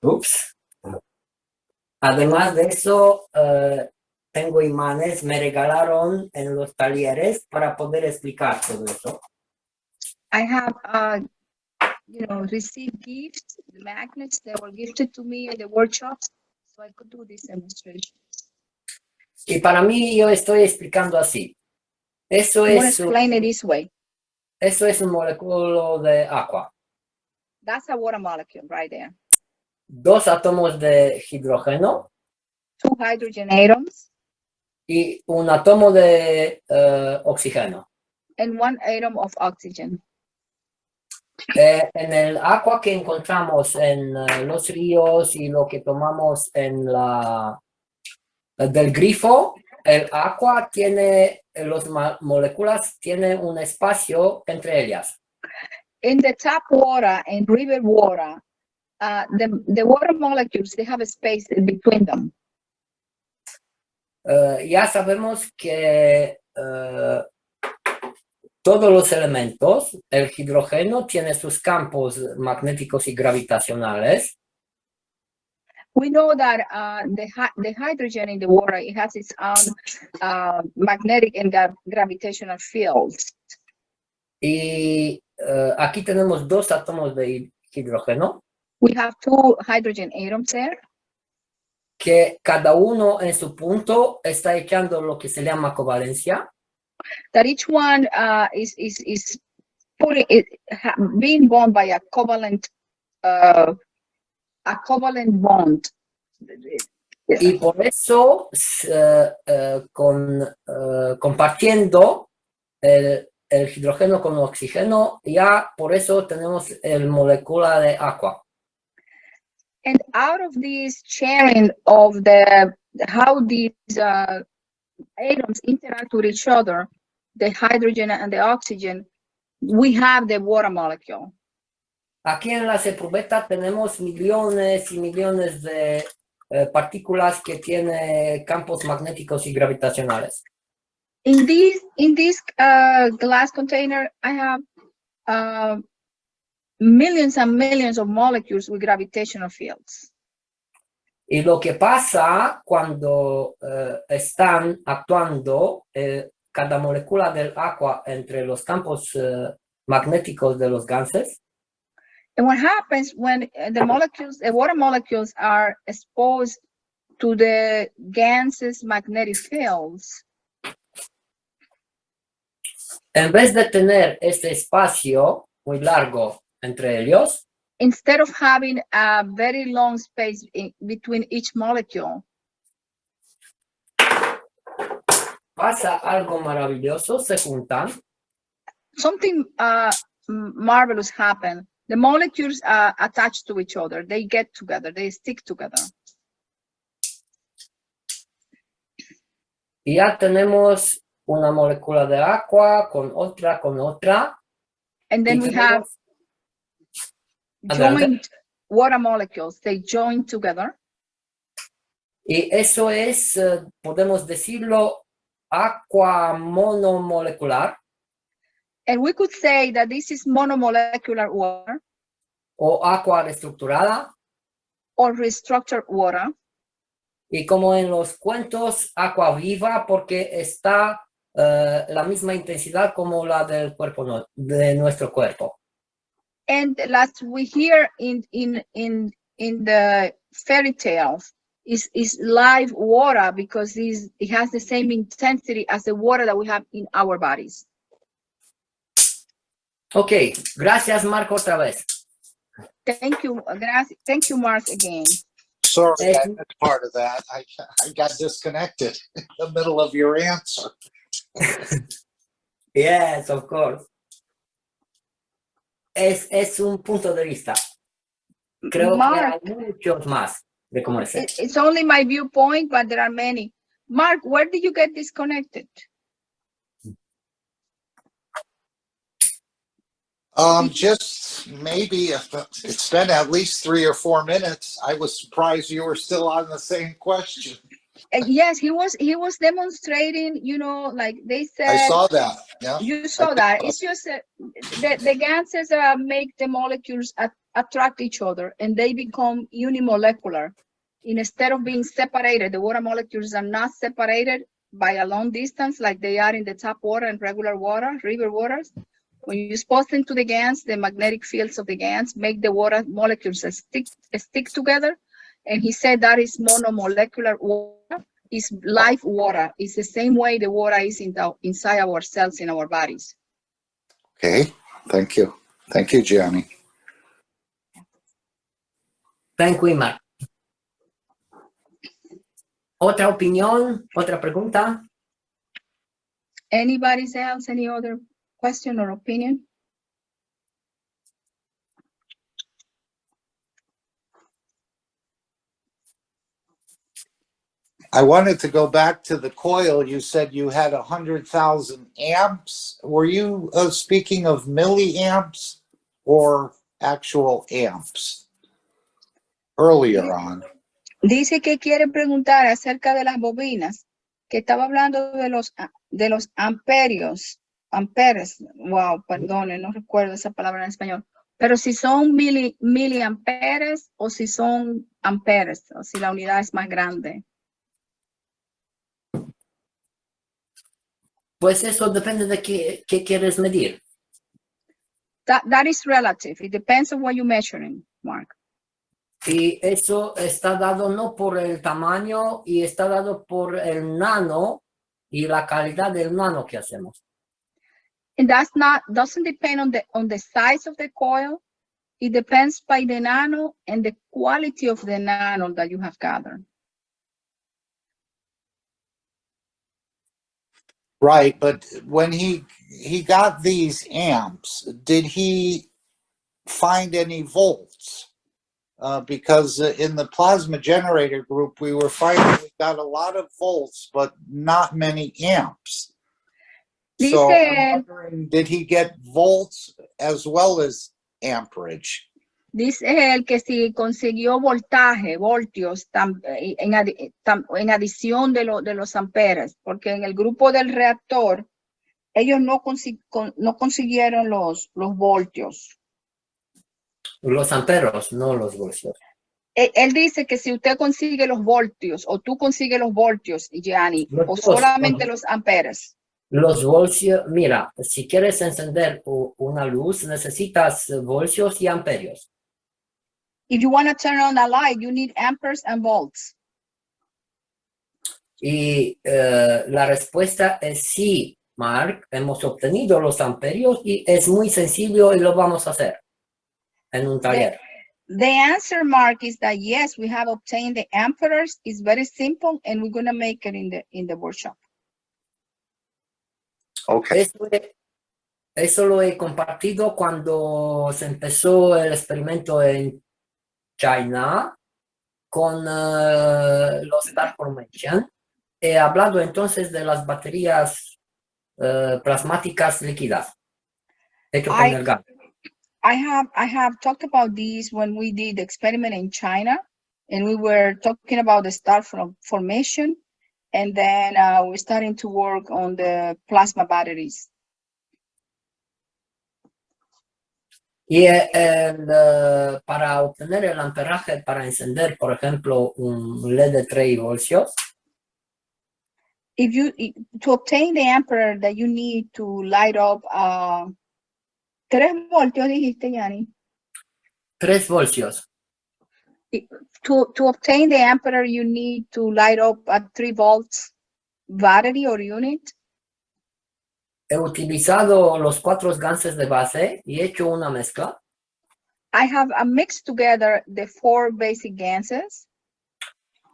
Ups. Además de eso, tengo imanes, me regalaron en los talleres para poder explicar todo eso. I have, received gifts, the magnets that were gifted to me in the workshops, so I could do this demonstration. Y para mí, yo estoy explicando así. Eso I'm going to es, explain it this way. eso es un moléculo de agua. That's a water molecule right there. 2 átomos de hidrógeno 2 hydrogen atoms y un átomo de oxígeno. and 1 atom of oxygen. En el agua que encontramos en los ríos y lo que tomamos en del grifo, el agua tiene, las moléculas tienen un espacio entre ellas. In the tap water and river water, the water molecules, they have a space between them. Ya sabemos que todos los elementos, el hidrógeno tiene sus campos magnéticos y gravitacionales. We know that the hydrogen in the water, it has its own magnetic and gravitational fields. Y aquí tenemos 2 átomos de hidrógeno. We have 2 hydrogen atoms there. Que cada uno en su punto está echando lo que se llama covalencia. That each one is being bound by a covalent bond. Y por eso, compartiendo el hidrógeno con el oxígeno, ya por eso tenemos el molécula de agua. And out of this sharing of how these atoms interact with each other, the hydrogen and the oxygen, we have the water molecule. Aquí en la eprubeta tenemos millones y millones de partículas que tienen campos magnéticos y gravitacionales. In this glass container, I have millions and millions of molecules with gravitational fields. Y lo que pasa cuando están actuando cada molécula del agua entre los campos magnéticos de los gases. And what happens when the water molecules are exposed to the gases' magnetic fields? En vez de tener este espacio muy largo entre ellos, instead of having a very long space between each molecule, pasa algo maravilloso, se juntan. Something marvelous happens. The molecules are attached to each other. They get together. They stick together. Y ya tenemos una molécula de agua con otra, con otra. And then we have joint water molecules. They join together. Y eso es, podemos decirlo, agua monomolecular. And we could say that this is monomolecular water. O agua reestructurada. Or restructured water. Y como en los cuentos, agua viva porque está la misma intensidad como la del cuerpo, de nuestro cuerpo. And as we hear in the fairy tales, is live water because it has the same intensity as the water that we have in our bodies. Okay, gracias Marco otra vez. Thank you, thank you, Mark, again. Sorry, I missed part of that. I got disconnected in the middle of your answer. Yes, of course. Es un punto de vista. Creo Mark, que hay muchos más de cómo es. It's only my viewpoint, but there are many. Mark, where did you get disconnected? Just maybe it's been at least 3 or 4 minutes. I was surprised you were still on the same question. Yes, he was demonstrating, you know, like they said. I saw that. Yeah. You saw that. It's just the gases make the molecules attract each other and they become unimolecular. Instead of being separated, the water molecules are not separated by a long distance like they are in the tap water and regular water, river waters. When you expose them to the GANs, the magnetic fields of the GANs make the water molecules stick together. And he said that is monomolecular water, is live water. It's the same way the water is inside our cells in our bodies. Okay, thank you. Thank you, Gianni. Thank you, Mark. ¿Otra opinión? ¿Otra pregunta? Anybody else, any other question or opinion? I wanted to go back to the coil. You said you had 100,000 amps. Were you speaking of milliamps or actual amps earlier on? Dice que quiere preguntar acerca de las bobinas, que estaba hablando de los amperios, amperes. Wow, perdone, no recuerdo esa palabra en español. Pero si son miliamperes o si son amperes, o si la unidad es más grande. Pues eso depende de qué quieres medir. That is relative. It depends on what you're measuring, Mark. Y eso está dado no por el tamaño, y está dado por el nano y la calidad del nano que hacemos. And doesn't depend on the size of the coil. It depends by the nano and the quality of the nano that you have gathered. Right, but when he got these amps, did he find any volts? Because in the plasma generator group, we were finding we got a lot of volts, but not many amps. So I'm wondering, did he get volts as well as amperage? Dice él que si consiguió voltios en adición de los amperes, porque en el grupo del reactor ellos no consiguieron los voltios. Los amperos, no los voltios. Él dice que si usted consigue los voltios o tú consigues los voltios, Gianni, o solamente los amperes. Los voltios, mira, si quieres encender una luz, necesitas voltios y amperios. If you want to turn on a light, you need amperes and volts. Y la respuesta es sí, Mark. Hemos obtenido los amperios y es muy sencillo y lo vamos a hacer en un taller. The answer, Mark, is that yes, we have obtained the amperes. It's very simple, and we're going to make it in the workshop. Okay. Eso lo he compartido cuando se empezó el experimento en China con los Dark Formation. He hablado entonces de las baterías plasmáticas líquidas hechas con el gas. I have talked about this when we did the experiment in China, and we were talking about the star formation, and then we're starting to work on the plasma batteries. Y para obtener el amperaje para encender, por ejemplo, un LED de 3 voltios. To obtain the ampere that you need to light up 3 voltios, dijiste, Gianni? 3 voltios. To obtain the ampere, you need to light up a 3 volts battery or unit. He utilizado los 4 ganses de base y he hecho una mezcla. I have mixed together the 4 basic ganses.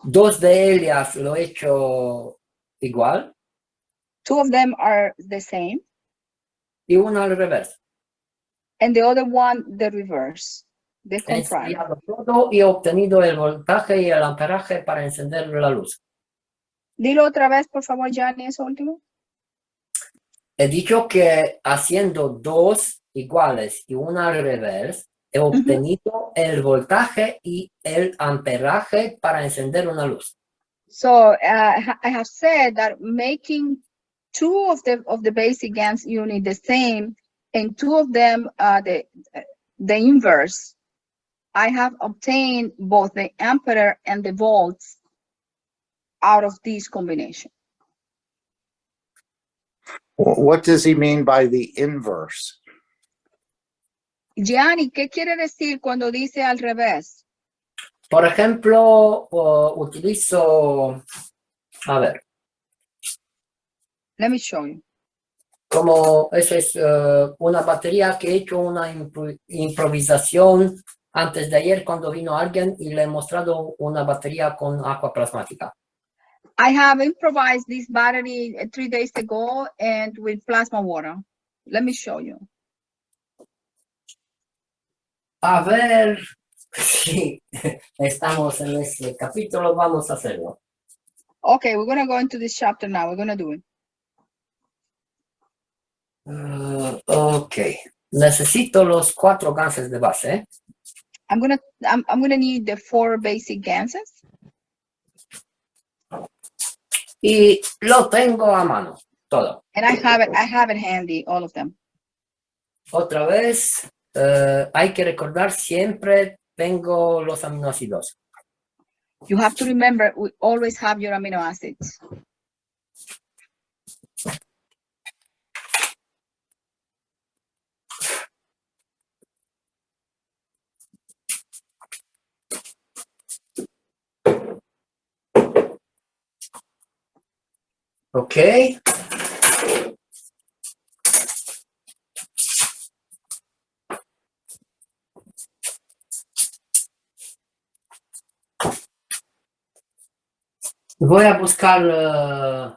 2 de ellas lo he hecho igual. 2 of them are the same. Y una al revés. And the other one, the reverse. The He contrario. ensayado todo y he obtenido el voltaje y el amperaje para encender la luz. Dilo otra vez, por favor, Gianni, eso último. He dicho que haciendo 2 iguales y una al revés, he obtenido el voltaje y el amperaje para encender una luz. So I have said that making two of the basic GANs unit the same and two of them the inverse, I have obtained both the ampere and the volts out of this combination. What does he mean by the inverse? Gianni, ¿qué quiere decir cuando dice al revés? Por ejemplo, utilizo, a ver, Let me show you. como eso es una batería que he hecho una improvisación antes de ayer cuando vino alguien y le he mostrado una batería con agua plasmática. I have improvised this battery 3 days ago and with plasma water. Let me show you. A ver si estamos en ese capítulo, vamos a hacerlo. Okay, we're going to go into this chapter now. We're going to do it. Ok, necesito los 4 ganses de base. I'm gonna need the 4 basic ganses. Y lo tengo a mano, todo. And I have it handy, all of them. Otra vez, hay que recordar siempre tengo los aminoácidos. You have to remember, we always have your amino acids. Ok. Voy a buscar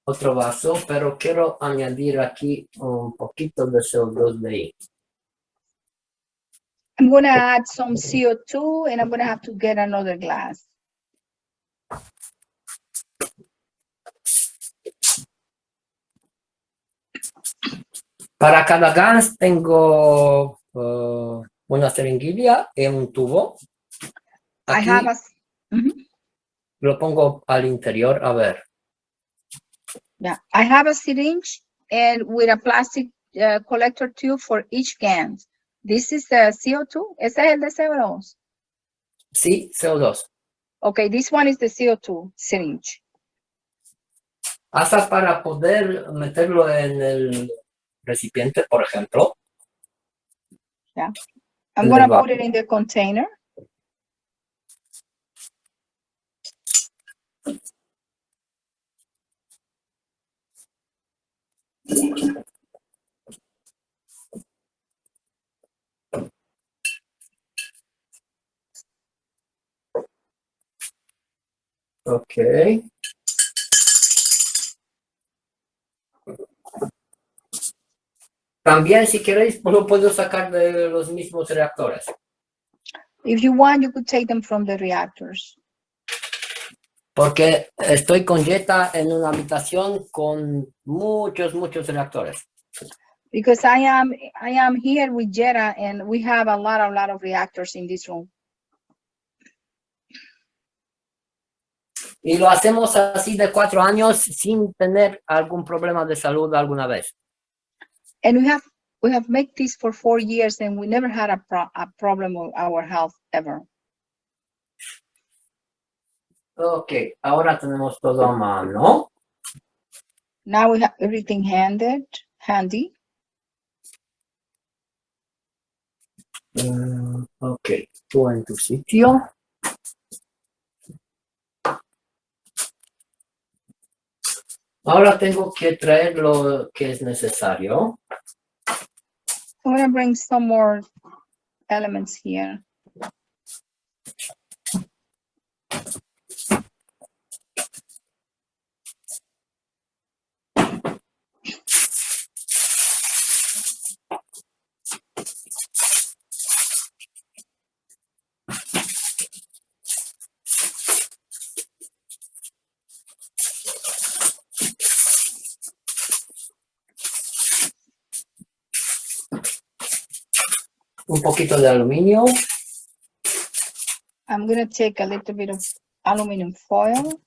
otro vaso, pero quiero añadir aquí un poquito de CO2 de ahí. I'm gonna add some CO2 and I'm gonna have to get another glass. Para cada gas tengo una jeringuilla y un tubo. Aquí I have a lo pongo al interior, a ver. yeah, I have a syringe and with a plastic collector tube for each can. This is the CO2. ¿Ese es el de CO2? Sí, CO2. Okay, this one is the CO2 syringe. Hasta para poder meterlo en el recipiente, por ejemplo. Yeah, I'm gonna put it in the container. Ok. También, si queréis, lo puedo sacar de los mismos reactores. If you want, you could take them from the reactors. Porque estoy con Jetta en una habitación con muchos reactores. Because I am here with Jetta and we have a lot of reactors in this room. Y lo hacemos así de 4 años sin tener algún problema de salud alguna vez. And we have made this for 4 years and we never had a problem with our health ever. Ok, ahora tenemos todo a mano. Now we have everything handy. Ok, tú en tu sitio. Ahora tengo que traer lo que es necesario. I'm gonna bring some more elements here. Un poquito de aluminio. I'm gonna take a little bit of aluminum foil.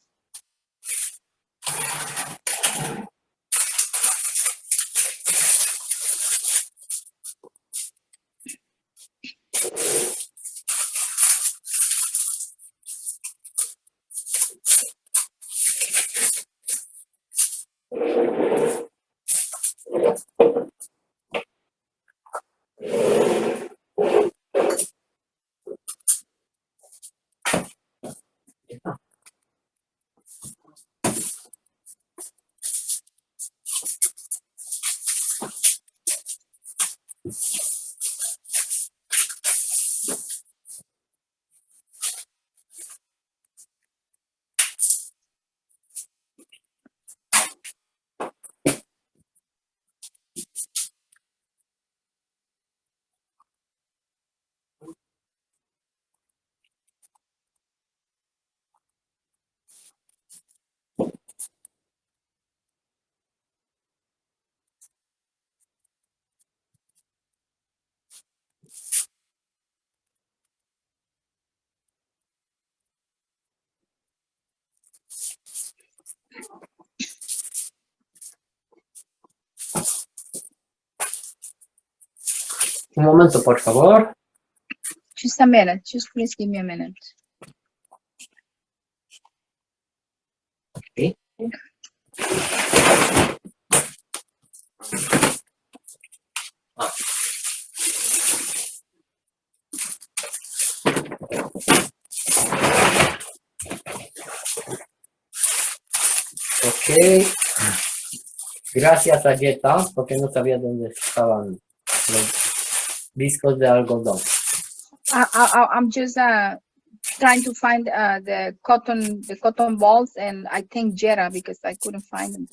Un momento, por favor. Just a minute. Just please give me a minute. Okay. Ok. Gracias a Jetta, porque no sabía dónde estaban los discos de algodón. I'm just trying to find the cotton balls, and I think Jetta, because I couldn't find them.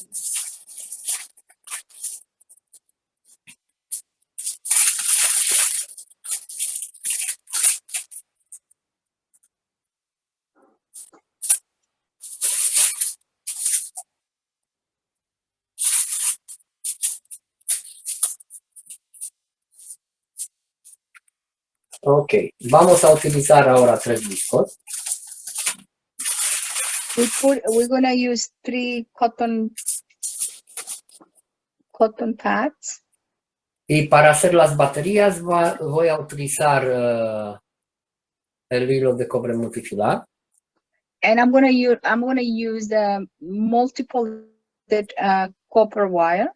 Ok, vamos a utilizar ahora 3 discos. We're gonna use 3 cotton pads. Y para hacer las baterías voy a utilizar el hilo de cobre multifilar. And I'm gonna use the multiple copper wire.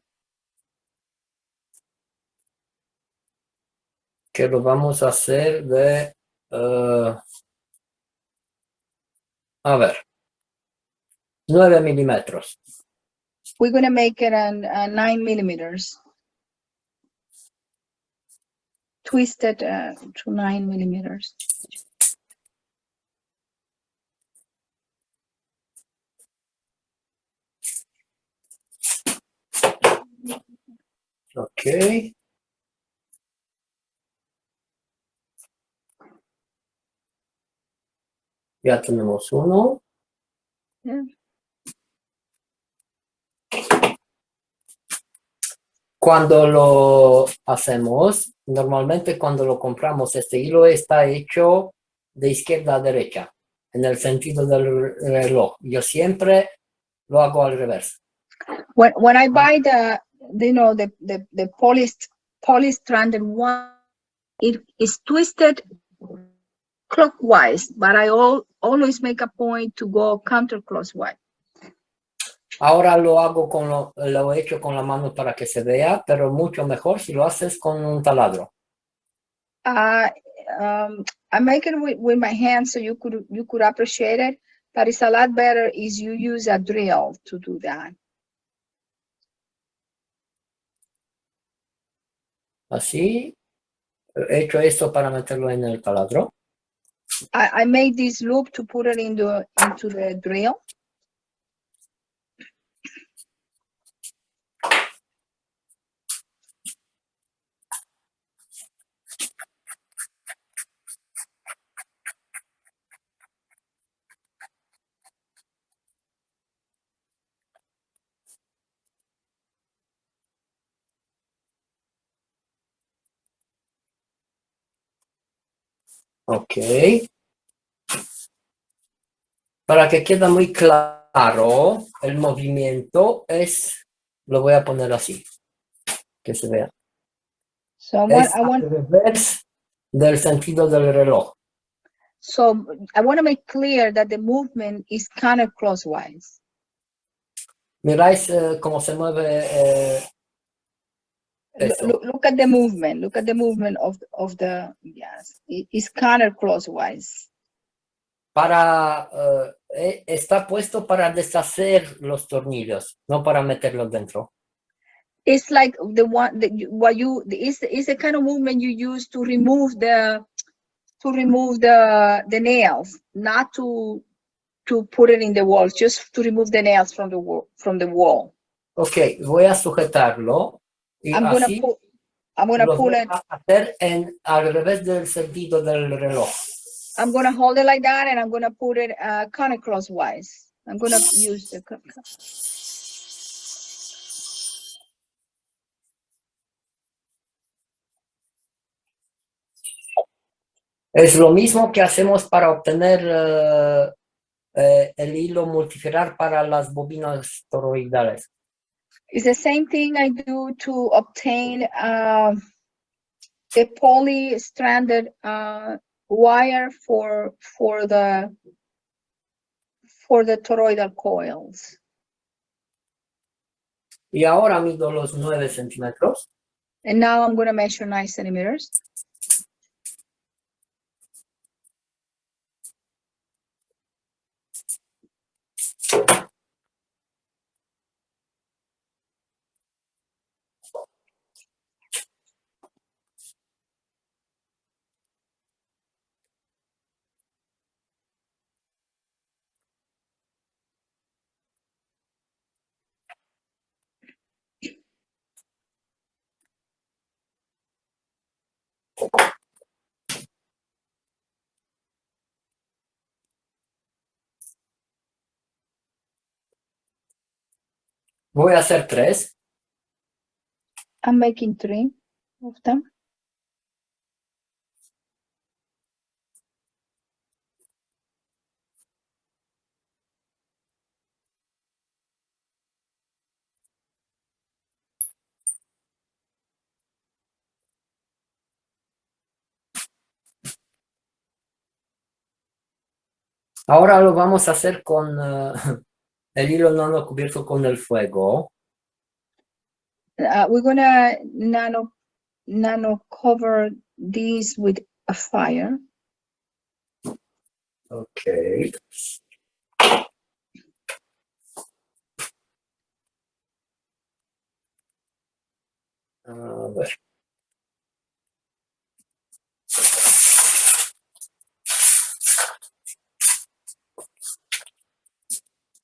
Que lo vamos a hacer de, a ver, 9 milímetros. We're gonna make it 9 millimeters. Twisted to 9 millimeters. Ok. Ya tenemos uno. Yeah. Cuando lo hacemos, normalmente cuando lo compramos, este hilo está hecho de izquierda a derecha, en el sentido del reloj. Yo siempre lo hago al revés. When I buy the polystranded one, it is twisted clockwise, but I always make a point to go counterclockwise. Ahora lo hago lo he hecho con la mano para que se vea, pero mucho mejor si lo haces con un taladro. I make it with my hands, so you could appreciate it, but it's a lot better if you use a drill to do that. Así, he hecho esto para meterlo en el taladro. I made this loop to put it into the drill. Ok. Para que quede muy claro aro, el movimiento es, lo voy a poner así, que se vea. So Es I want al revés del sentido del reloj. so I want to make clear that the movement is counterclockwise. Miráis cómo se mueve eso. Look at the movement. Look at the movement of the yes. It's counterclockwise. Para, está puesto para deshacer los tornillos, no para meterlos dentro. It's like the one that is the kind of movement you use to remove the nails, not to put it in the walls, just to remove the nails from the wall. Ok, voy a sujetarlo y I'm así gonna lo pull voy it. a hacer al revés del sentido del reloj. I'm gonna hold it like that, and I'm gonna put it counterclockwise. I'm gonna use the. Es lo mismo que hacemos para obtener el hilo multifilar para las bobinas toroidales. It's the same thing I do to obtain the poly-stranded wire for the toroidal coils. Y ahora mido los 9 centímetros. And now I'm going to measure 9 centimeters. Voy a hacer 3. I'm making 3 of them. Ahora lo vamos a hacer con el hilo no cubierto con el fuego. We're gonna nano cover these with a fire. Ok. A ver.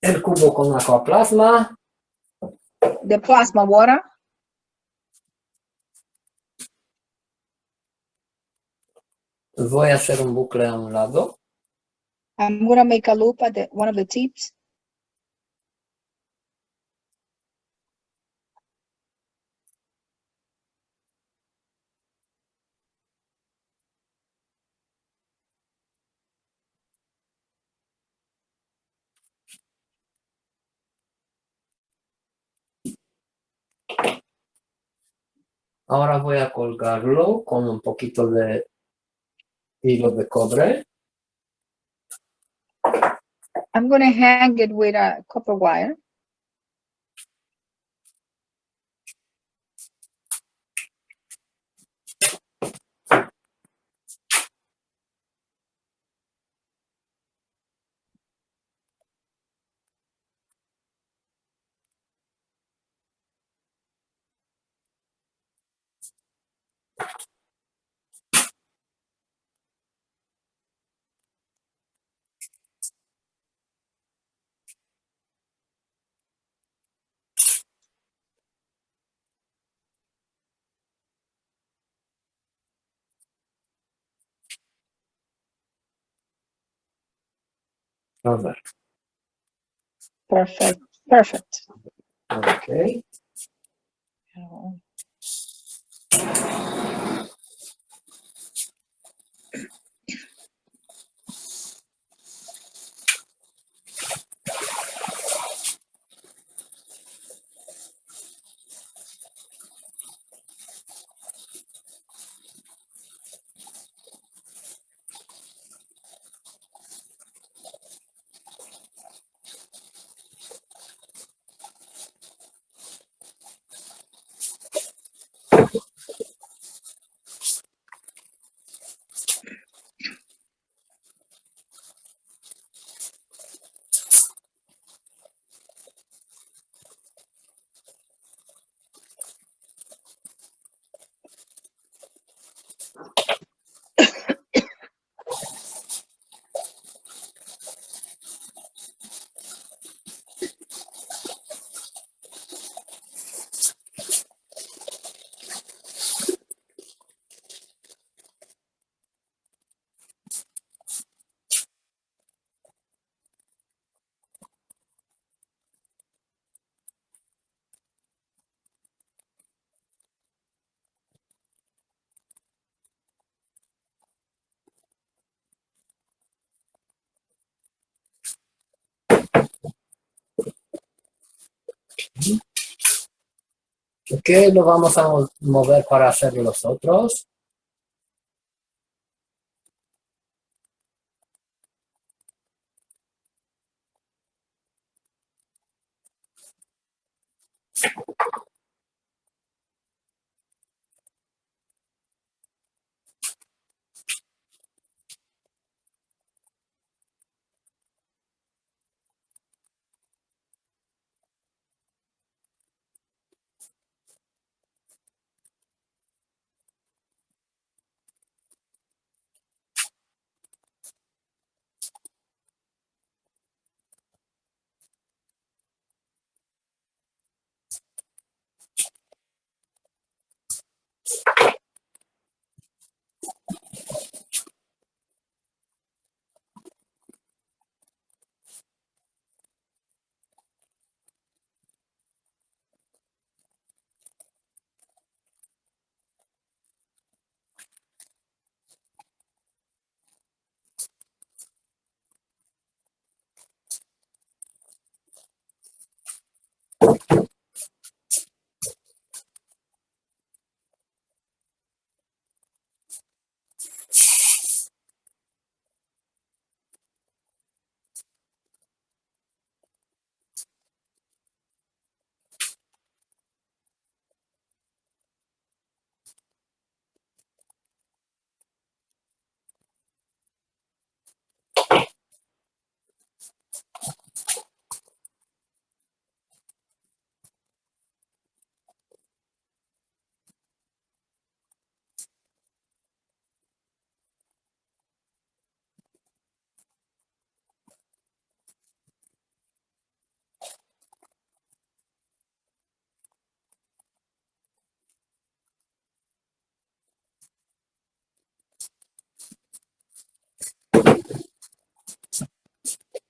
El cubo con aquaplasma. The plasma water. Voy a hacer un bucle a un lado. I'm gonna make a loop at one of the tips. Ahora voy a colgarlo con un poquito de hilo de cobre. I'm gonna hang it with a copper wire. A ver. Perfect. Perfect. Ok. Ok, lo vamos a mover para hacer los otros.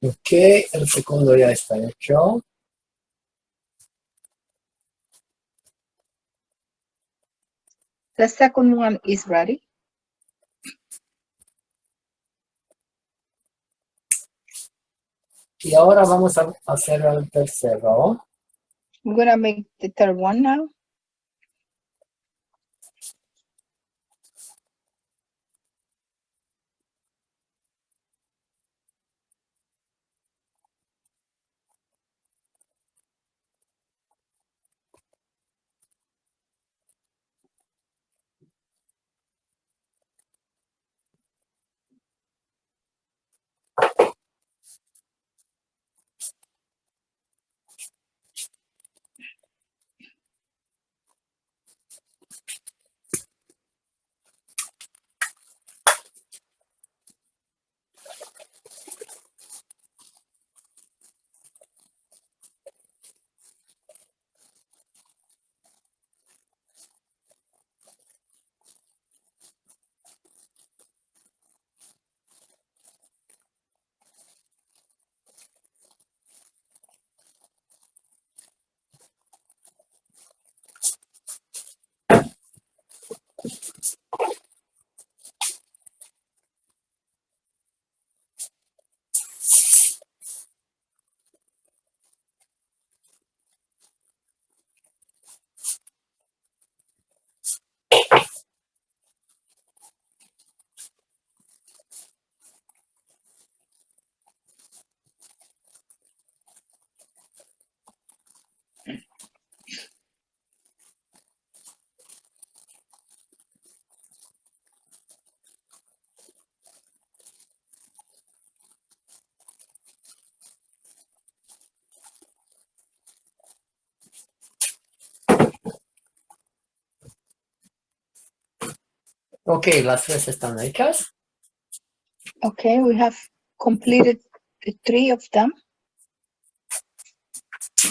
Ok, el segundo ya está hecho. The second one is ready. Y ahora vamos a hacer el tercero. I'm gonna make the third one now. Ok, las tres están hechas. Okay, we have completed the three of them.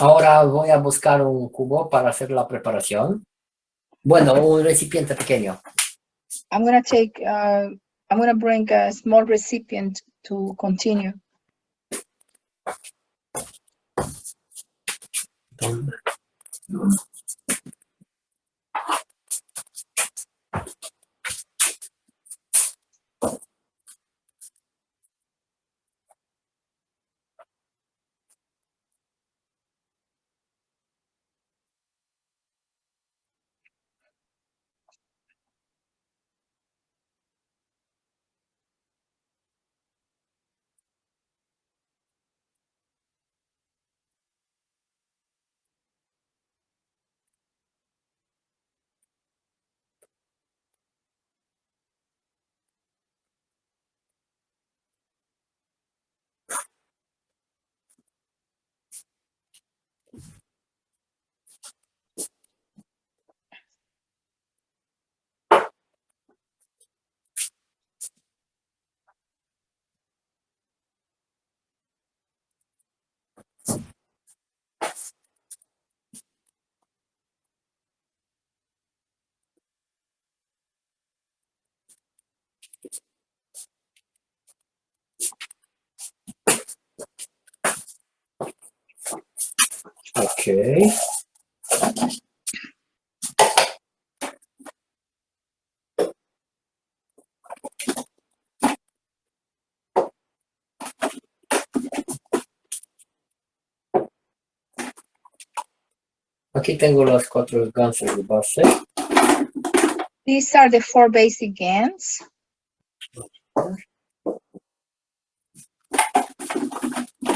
Ahora voy a buscar un cubo para hacer la preparación. Bueno, un recipiente pequeño. I'm gonna bring a small recipient to continue. Ok. Aquí tengo las 4 gansos de base. These are the 4 basic GANs.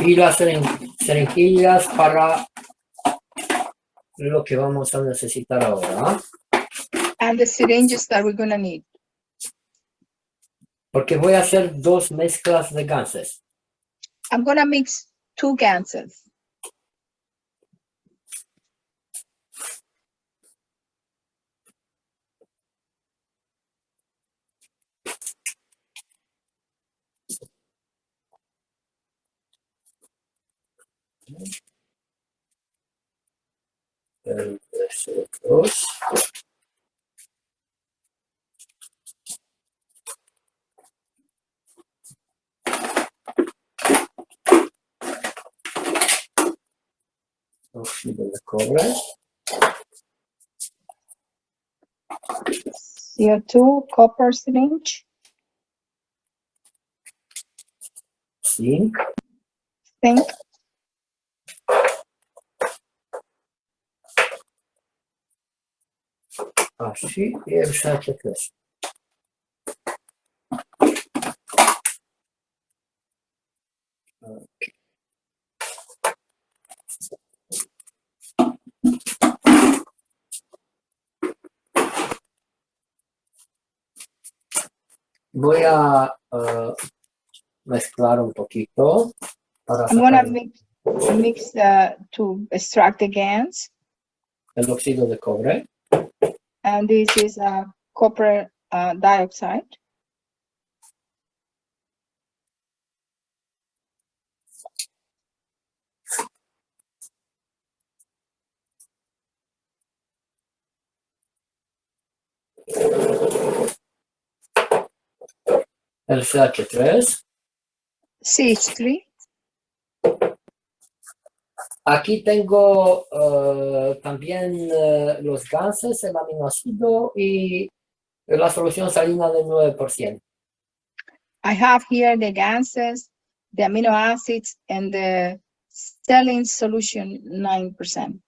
Y las jeringuillas para lo que vamos a necesitar ahora. And the syringes that we're going to need. Porque voy a hacer 2 mezclas de ganses. I'm going to mix 2 ganses. El dos. Óxido de cobre. CO2 copper syringe. Zinc. Zinc. Así y el SH3. Voy a mezclar un poquito para I'm going sacar to mix to extract the GANs. el óxido de cobre. And this is copper dioxide. El CH3. CH3. Aquí tengo también los ganses, el aminoácido y la solución salina del 9%. I have here the ganses, the amino acids, and the saline solution 9%.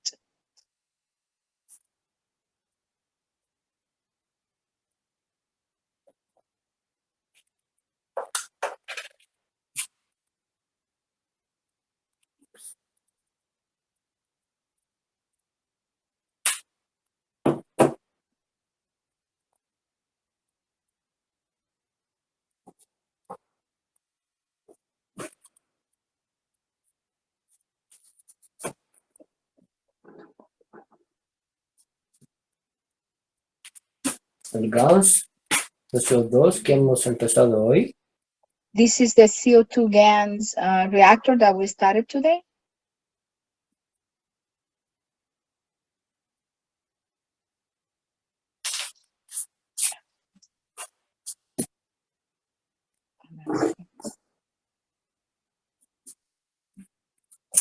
El gas de CO2 que hemos empezado hoy. This is the CO2 GANs reactor that we started today.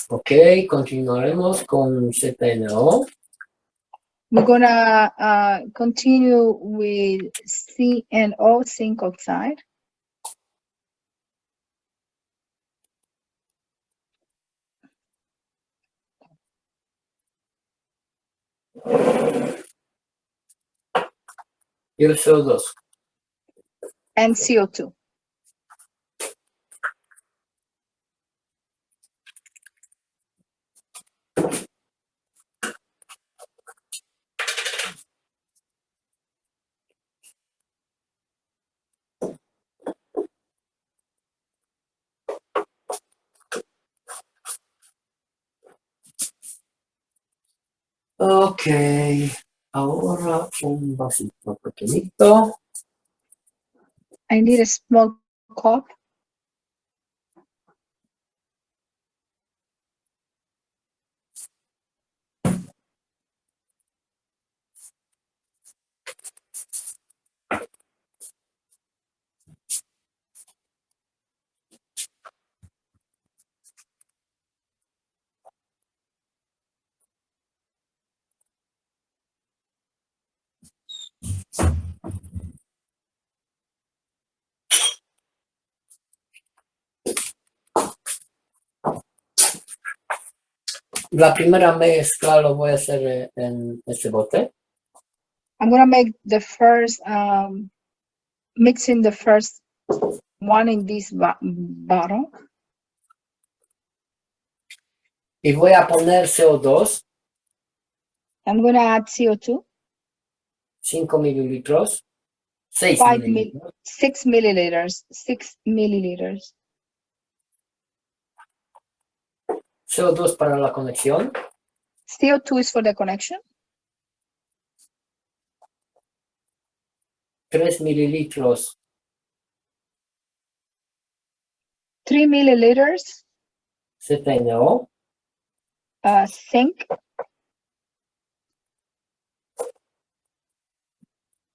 Ok, continuaremos con ZNO. We're gonna continue with CNO, zinc oxide. Y el CO2. And CO2. Ok, ahora un vasito pequeñito. I need a small cup. La primera mezcla lo voy a hacer en este bote. I'm gonna make the first, mixing the first one in this bottle. Y voy a poner CO2, I'm gonna add CO2, 5 mililitros, 6 5 mililitros. 6 milliliters, 6 milliliters. CO2 para la conexión, CO2 is for the connection. 3 mililitros 3 milliliters, ZNO, zinc,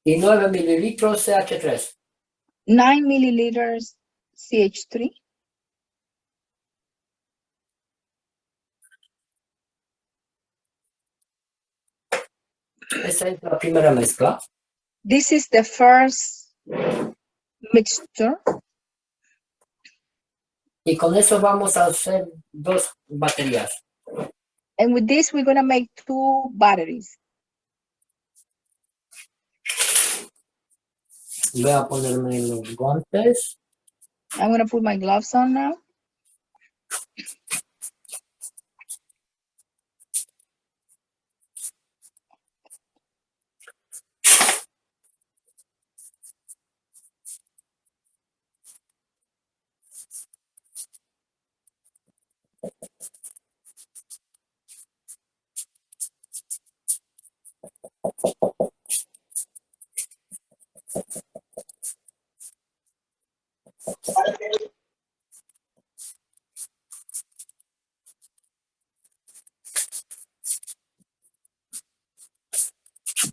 y 9 mililitros CH3. 9 milliliters CH3. Esa es la primera mezcla. This is the first mixture. Y con eso vamos a hacer 2 baterías. And with this, we're gonna make 2 batteries. Voy a ponerme los guantes. I'm gonna put my gloves on now.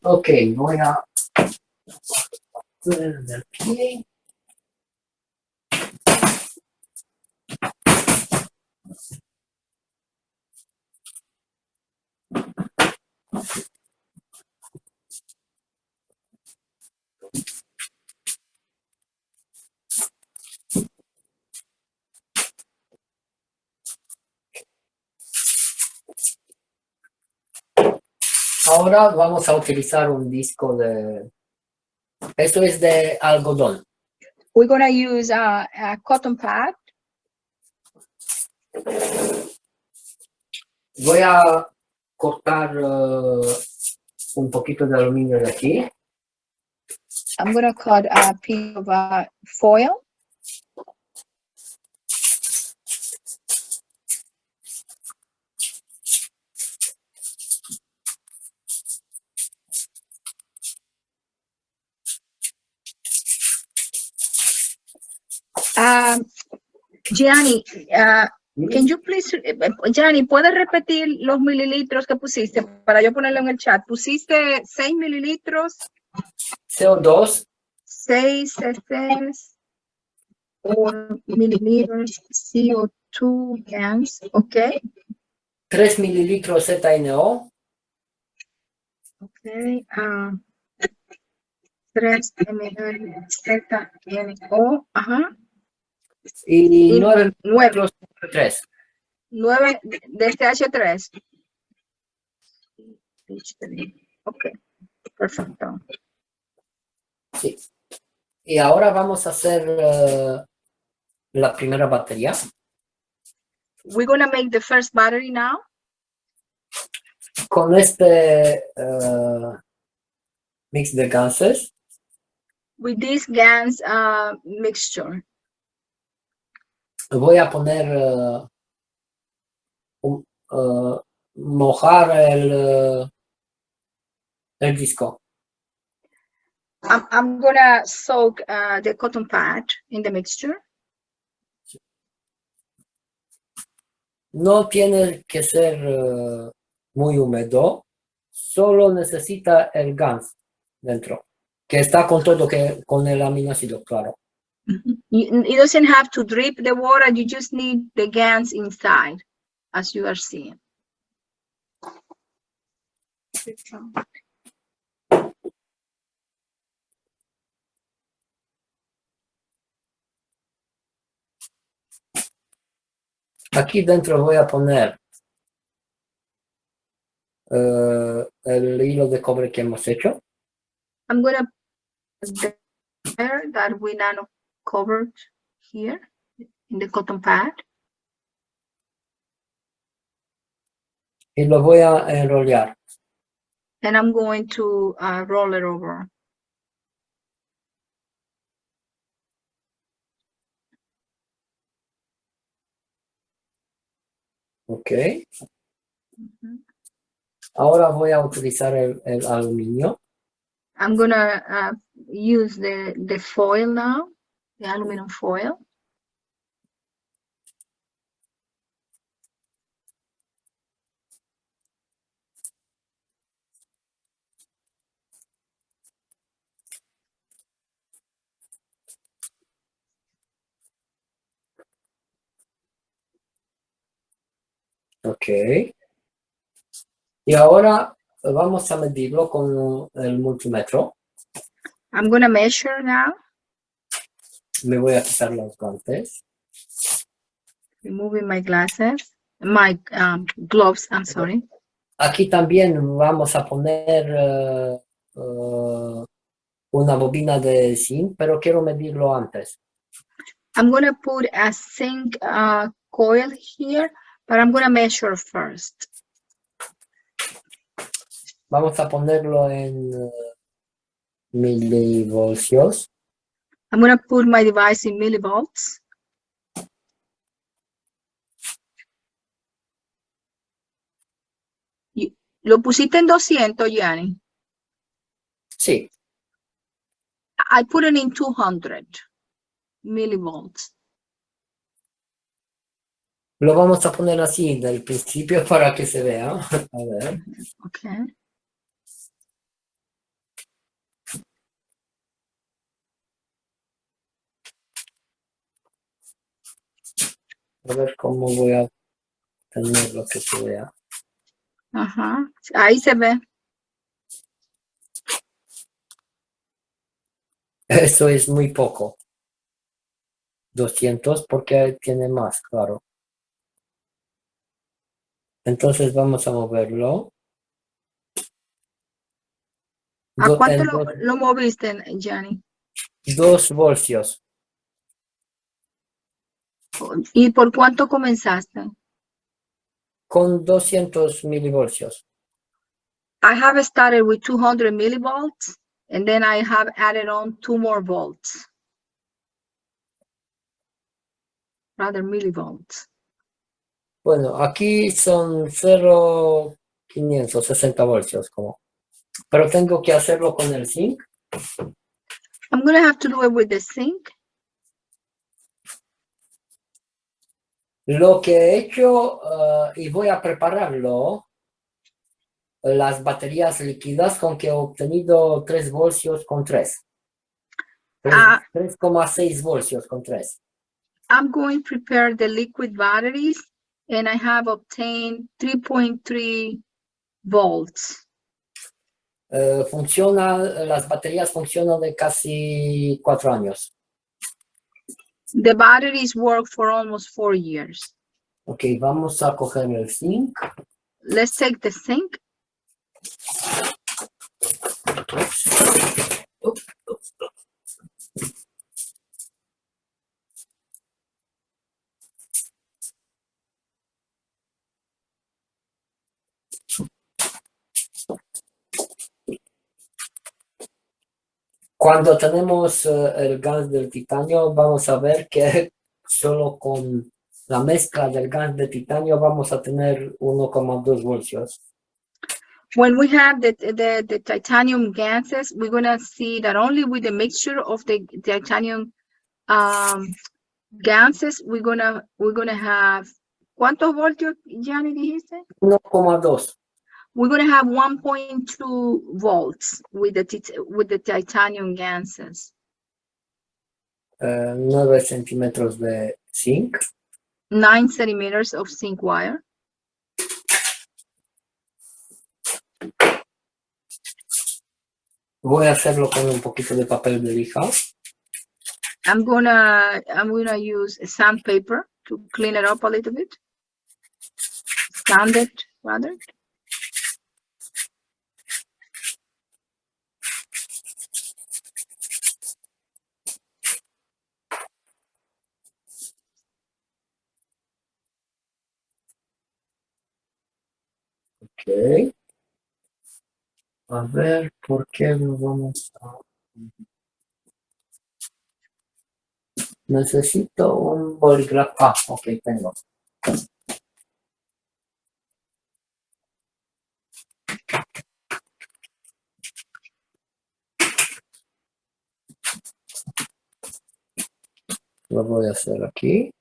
Ok, voy a ponerme aquí. Ahora vamos a utilizar un disco de... Esto es de algodón. We're gonna use a cotton pad. Voy a cortar un poquito de aluminio de aquí. I'm gonna cut a piece of foil. Gianni, can you please, Gianni, ¿puedes repetir los mililitros que pusiste para yo ponerlo en el chat? Pusiste 6 mililitros, CO2, 6 mililitros CO2 gas, ok, 3 mililitros ZNO, ok, 3 mililitros ZNO, ajá, y y 9 9 mililitros CH3. de este H3. Ok, perfecto. Sí. Y ahora vamos a hacer la primera batería. We're gonna make the first battery now. Con este mix de gases. With this gas mixture. Voy a poner, mojar el disco. I'm gonna soak the cotton pad in the mixture. No tiene que ser muy húmedo, solo necesita el gas dentro, que está con todo, con el aminoácido, claro. It doesn't have to drip the water, you just need the gas inside, as you are seeing. Aquí dentro voy a poner el hilo de cobre que hemos hecho. I'm gonna put there that we nano covered here in the cotton pad. Y lo voy a enrollar. And I'm going to roll it over. Ok. Ahora voy a utilizar el aluminio. I'm gonna use the foil now, the aluminum foil. Ok. Y ahora vamos a medirlo con el multímetro. I'm gonna measure now, Me voy a quitar los guantes. removing my glasses, my gloves, I'm sorry. Aquí también vamos a poner una bobina de zinc, pero quiero medirlo antes. I'm gonna put a zinc coil here, but I'm gonna measure first. Vamos a ponerlo en milivoltios. I'm gonna put my device in millivolts. ¿Lo pusiste en 200, Gianni? Sí, I put it in 200 millivolts. lo vamos a poner así del principio para que se vea. A ver. Okay. A ver cómo voy a tener lo que se vea. Ajá. Ahí se ve. Eso es muy poco. 200 porque tiene más, claro. Entonces vamos a moverlo. ¿A cuánto En lo moviste, Gianni? 2 voltios. ¿Y por cuánto comenzaste? Con 200 milivoltios. I have started with 200 millivolts, and then I have added on 2 more volts. Rather millivolts. Bueno, aquí son 0,560 voltios como. Pero tengo que hacerlo con el zinc. I'm gonna have to do it with the zinc. Lo que he hecho, y voy a prepararlo, las baterías líquidas con que he obtenido 3 voltios con 3. 3,6 voltios con 3. I'm going to prepare the liquid batteries, and I have obtained 3.3 volts. Las baterías funcionan de casi 4 años. The batteries work for almost 4 years. Ok, vamos a coger el zinc. Let's take the zinc. Cuando tenemos el gas del titanio, vamos a ver que solo con la mezcla del gas de titanio vamos a tener 1,2 voltios. When we have the titanium gases, we're gonna see that only with the mixture of the titanium gases, we're gonna have ¿cuántos voltios, Gianni, dijiste? 1,2. We're gonna have 1.2 volts with the titanium gases. 9 centímetros de zinc. 9 centimeters of zinc wire. Voy a hacerlo con un poquito de papel de lija. I'm gonna use sandpaper to clean it up a little bit. Sand it, rather. Ok. A ver, ¿por qué no vamos a...? Necesito un bolígrafo. Ah, ok, tengo. Lo voy a hacer aquí.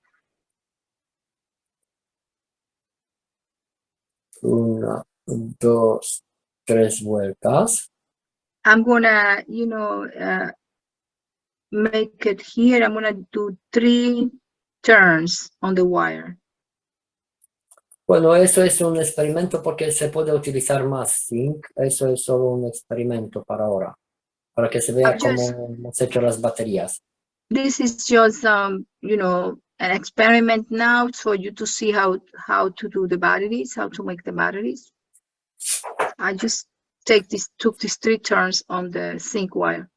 Una, dos, tres vueltas. I'm gonna, make it here. I'm gonna do 3 turns on the wire. Bueno, eso es un experimento porque se puede utilizar más zinc. Eso es solo un experimento para ahora, para que se vea cómo hemos hecho las baterías. This is just, an experiment now for you to see how to do the batteries, how to make the batteries. I just took these 3 turns on the zinc wire.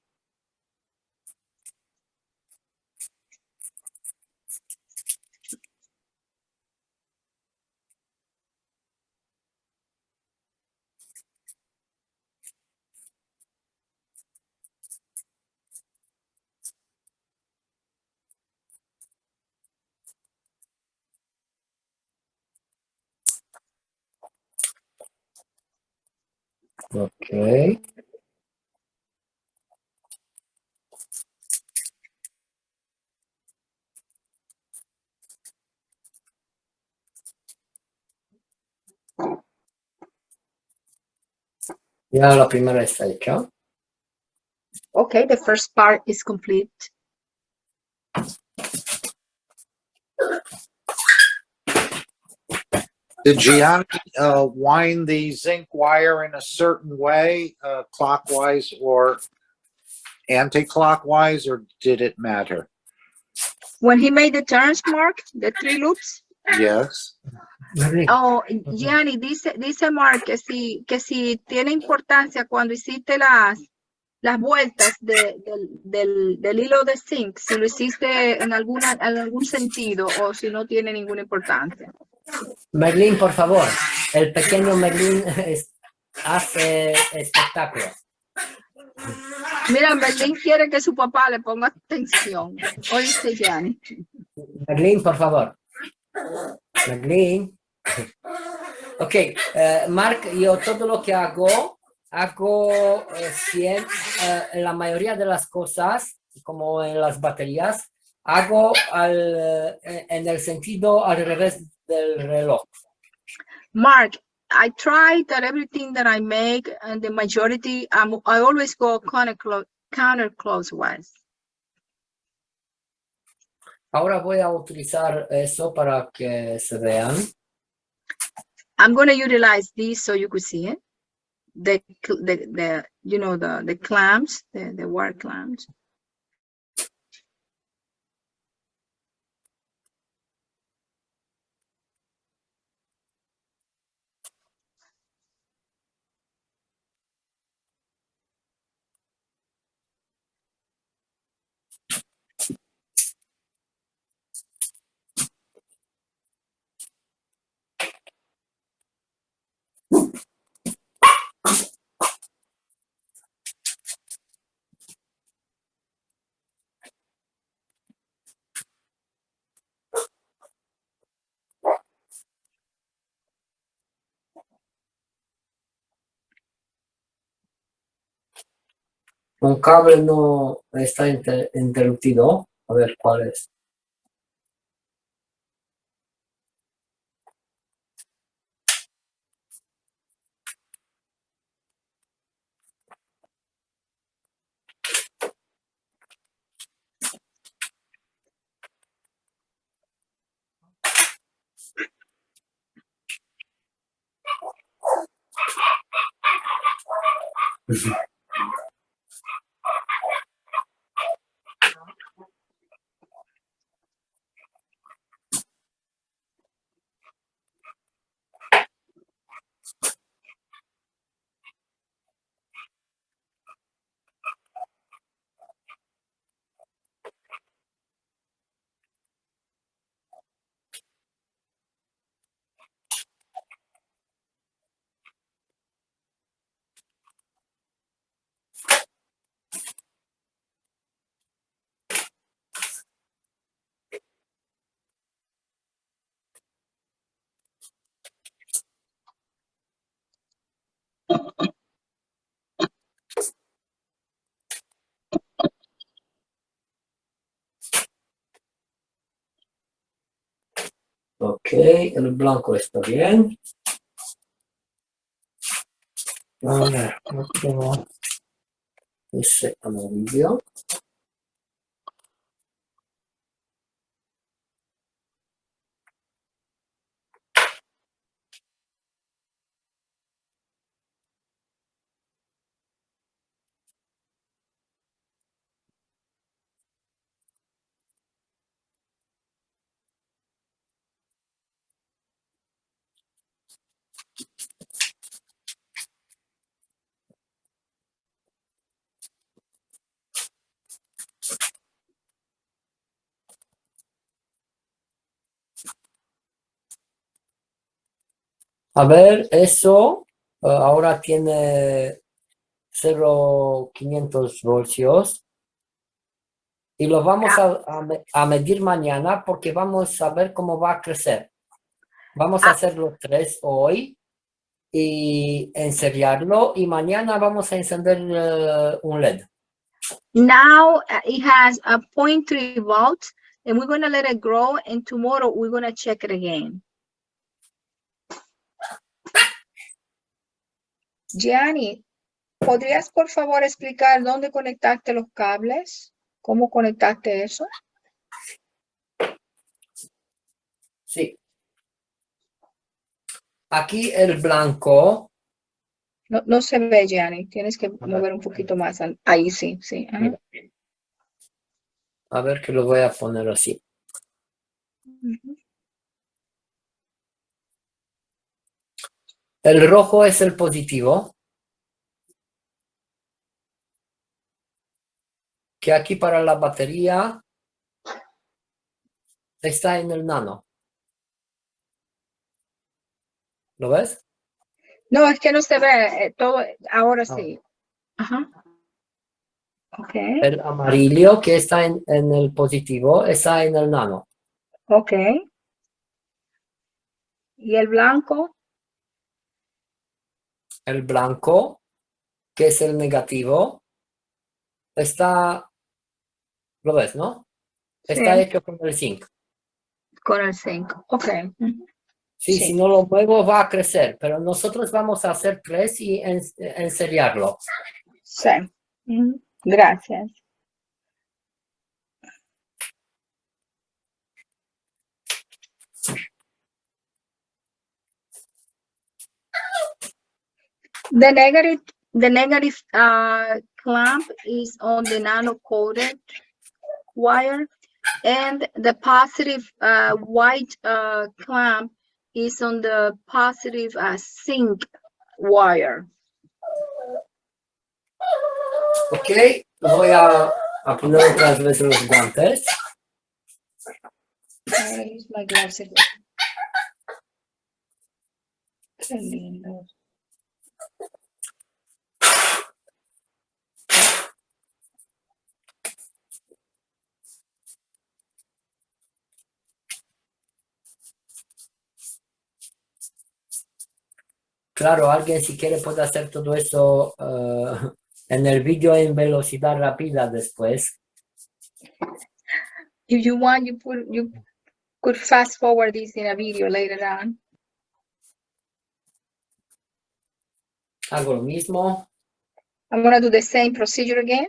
Ok. Ya la primera está hecha. Okay, the first part is complete. Did Gianni wind the zinc wire in a certain way, clockwise or anti-clockwise, or did it matter? When he made the turns, Mark, the 3 loops. Yes. Oh, Gianni, dice Mark que si tiene importancia cuando hiciste las vueltas del hilo de zinc, si lo hiciste en algún sentido o si no tiene ninguna importancia. Merlín, por favor. El pequeño Merlín hace espectáculo. Mira, Berlín quiere que su papá le ponga atención. Oíste, Gianni. Merlín, por favor. Merlín. Ok, Mark, yo todo lo que hago la mayoría de las cosas, como en las baterías, hago en el sentido al revés del reloj. Mark, I try that everything that I make, and the majority, I always go counterclockwise. Ahora voy a utilizar eso para que se vean. I'm going to utilize these so you could see it. The clamps, the wire clamps. Un cable no está interrumpido. A ver cuál es. Ok, el blanco está bien. A ver, no tengo ese amarillo. A ver, eso ahora tiene 0,500 voltios y lo vamos a medir mañana porque vamos a ver cómo va a crecer. Vamos a hacer los 3 hoy y enseriarlo y mañana vamos a encender un LED. Now it has a 0.3 volts, and we're going to let it grow, and tomorrow we're going to check it again. Gianni, ¿podrías por favor explicar dónde conectaste los cables? ¿Cómo conectaste eso? Sí. Aquí el blanco. No se ve, Gianni. Tienes que mover un poquito más. Ahí sí, sí. Ajá. A ver que lo voy a poner así. El rojo es el positivo. Que aquí para la batería está en el nano. ¿Lo ves? No, es que no se ve todo. Ahora sí. Ajá. Ok. El amarillo que está en el positivo está en el nano. Ok. ¿Y el blanco? El blanco, que es el negativo, está, ¿lo ves, no? Está Sí. hecho con el zinc. Con el zinc. Ok. Sí, Sí. si no lo muevo va a crecer, pero nosotros vamos a hacer 3 y enseriarlo. Sí. Gracias. The negative clamp is on the nano coated wire, and the positive white clamp is on the positive zinc wire. Ok, voy a poner otras veces los guantes. I'm gonna use my gloves again. Qué lindo. Claro, alguien si quiere puede hacer todo eso en el vídeo en velocidad rápida después. If you want, you could fast forward this in a video later on. Hago lo mismo. I'm gonna do the same procedure again.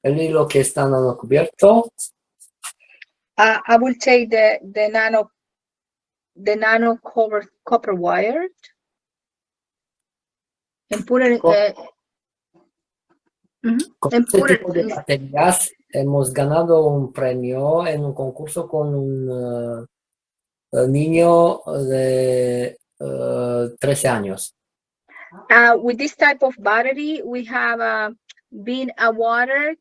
El hilo que está nano cubierto. I will take the nano copper wire and put it Con and este put it tipo de baterías hemos ganado un premio en un concurso con un niño de 13 años. With this type of battery, we have been awarded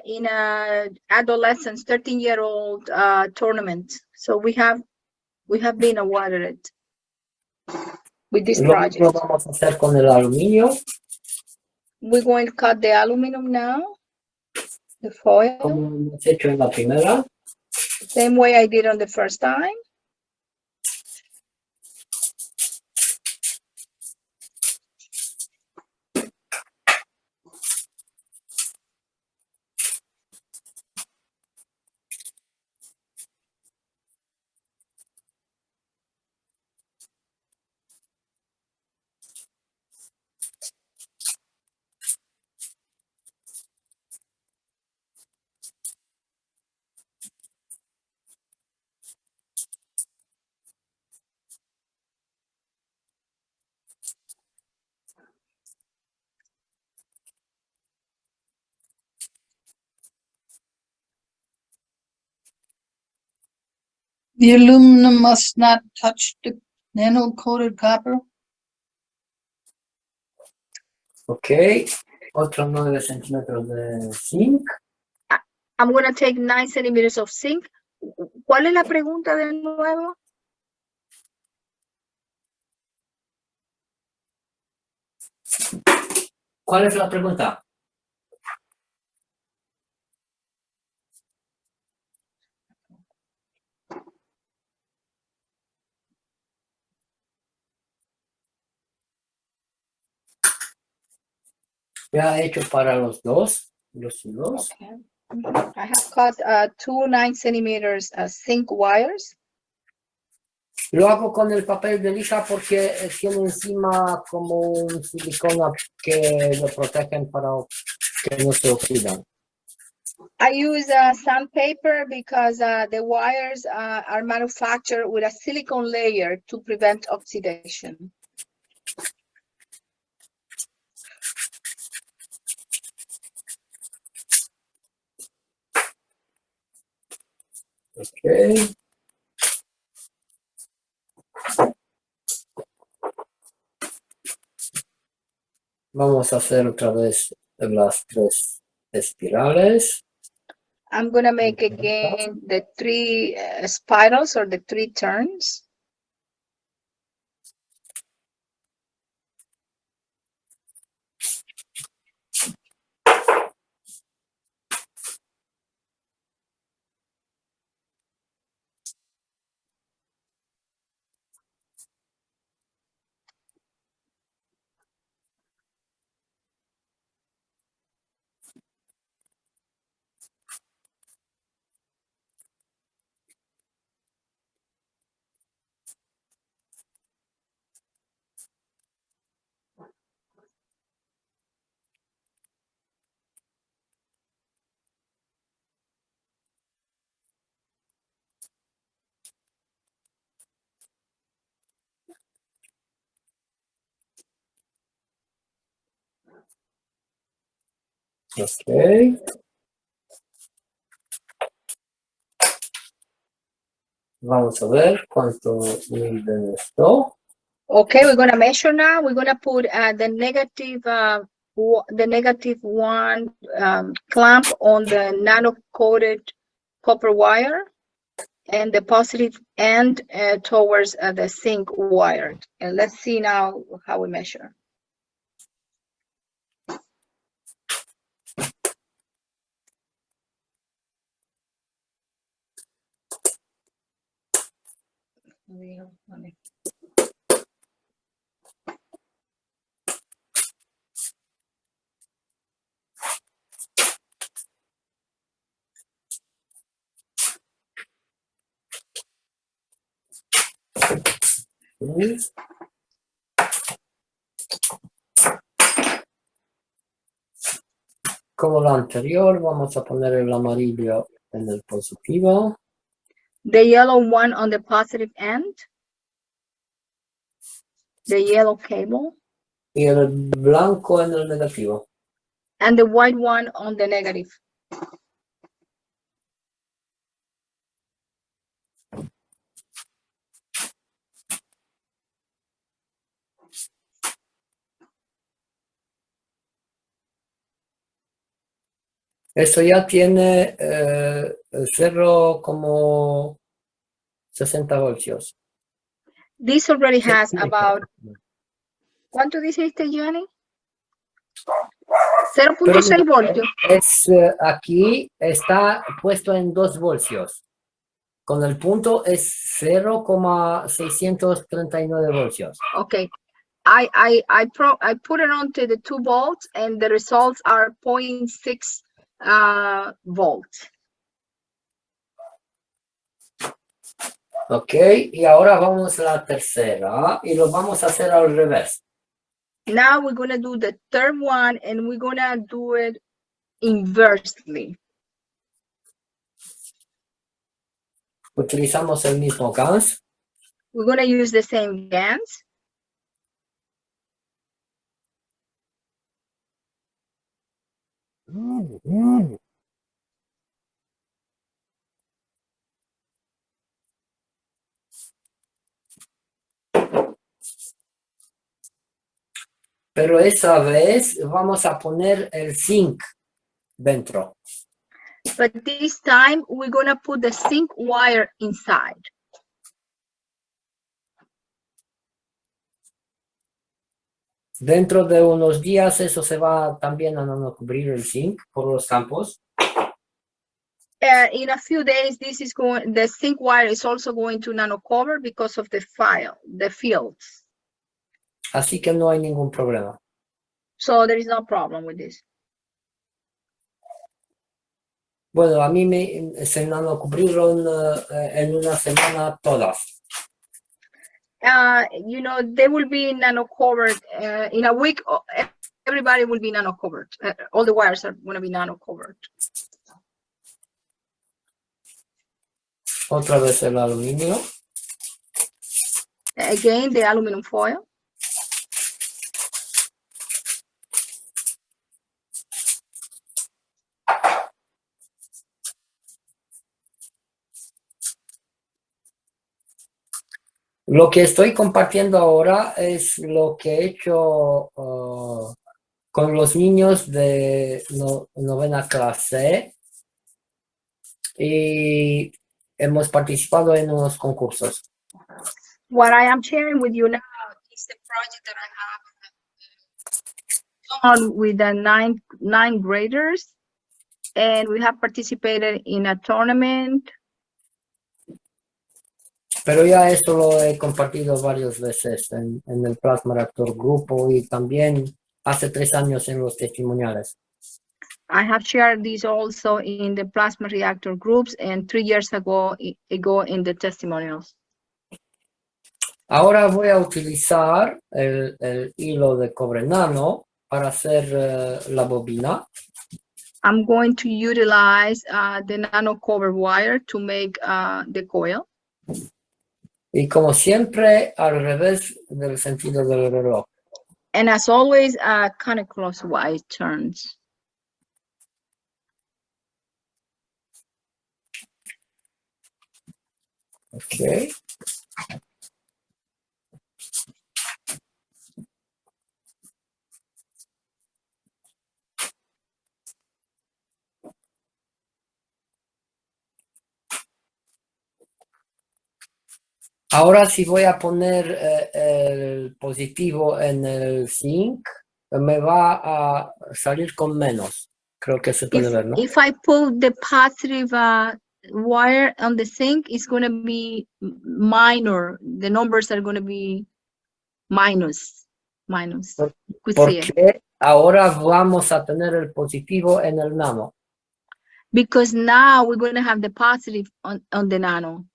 in a adolescence 13-year-old tournament. So we have been awarded with this Lo project. mismo vamos a hacer con el aluminio, We're going to cut the aluminum now, the foil, como hemos hecho en la primera. same way I did on the first time. The aluminum must not touch the nano-coated copper. Ok, otros 9 centímetros de zinc. I'm going to take 9 centimeters of zinc. ¿Cuál es la pregunta de nuevo? ¿Cuál es la pregunta? Ya he hecho para los dos. Okay. I have cut 2 9 centimeters zinc wires. Lo hago con el papel de lija porque tiene encima como un silicona que lo protegen para que no se oxidan. I use sandpaper because the wires are manufactured with a silicone layer to prevent oxidation. Ok. Vamos a hacer otra vez las 3 espirales. I'm going to make again the 3 spirals or the 3 turns. Ok. Vamos a ver cuánto mide esto. Okay, we're going to measure now. We're going to put the negative 1 clamp on the nano-coated copper wire and the positive end towards the zinc wire. And let's see now how we measure. Como lo anterior, vamos a poner el amarillo en el positivo. The yellow one on the positive end. The yellow cable. Y el blanco en el negativo. And the white one on the negative. Eso ya tiene 0,60 voltios. This already has about, ¿cuánto dijiste, Gianni? 0.6 voltios. Aquí está puesto en 2 voltios. Con el punto es 0,639 voltios. Okay. I put it onto the 2 volts and the results are 0.6 volts. Ok, y ahora vamos a la tercera y lo vamos a hacer al revés. Now we're going to do the third one and we're going to do it inversely. Utilizamos el mismo GANS. We're going to use the same GANs. Pero esa vez vamos a poner el zinc dentro. But this time we're going to put the zinc wire inside. Dentro de unos días eso se va también a no cubrir el zinc por los campos. In a few days, the zinc wire is also going to nano cover because of the fields. Así que no hay ningún problema. So there is no problem with this. Bueno, a mí se nano cubrieron en una semana todas. You know, they will be nano covered in a week. Everybody will be nano covered. All the wires are going to be nano covered. Otra vez el aluminio. Again, the aluminum foil. Lo que estoy compartiendo ahora es lo que he hecho con los niños de novena clase y hemos participado en unos concursos. What I am sharing with you now is the project that I have done with the nine graders, and we have participated in a tournament. Pero ya esto lo he compartido varias veces en el Plasma Reactor Grupo y también hace 3 años en los testimoniales. I have shared this also in the plasma reactor groups and 3 years ago in the testimonials. Ahora voy a utilizar el hilo de cobre nano para hacer la bobina. I'm going to utilize the nano cover wire to make the coil. Y como siempre, al revés del sentido del reloj. And as always, counterclockwise turns. Ok. Ahora si voy a poner el positivo en el zinc, me va a salir con menos. Creo que se puede ver, ¿no? If I put the positive wire on the zinc, it's going to be minor. The numbers are going to be minus. Porque ahora vamos a tener el positivo en el nano. Because now we're going to have the positive on the nano.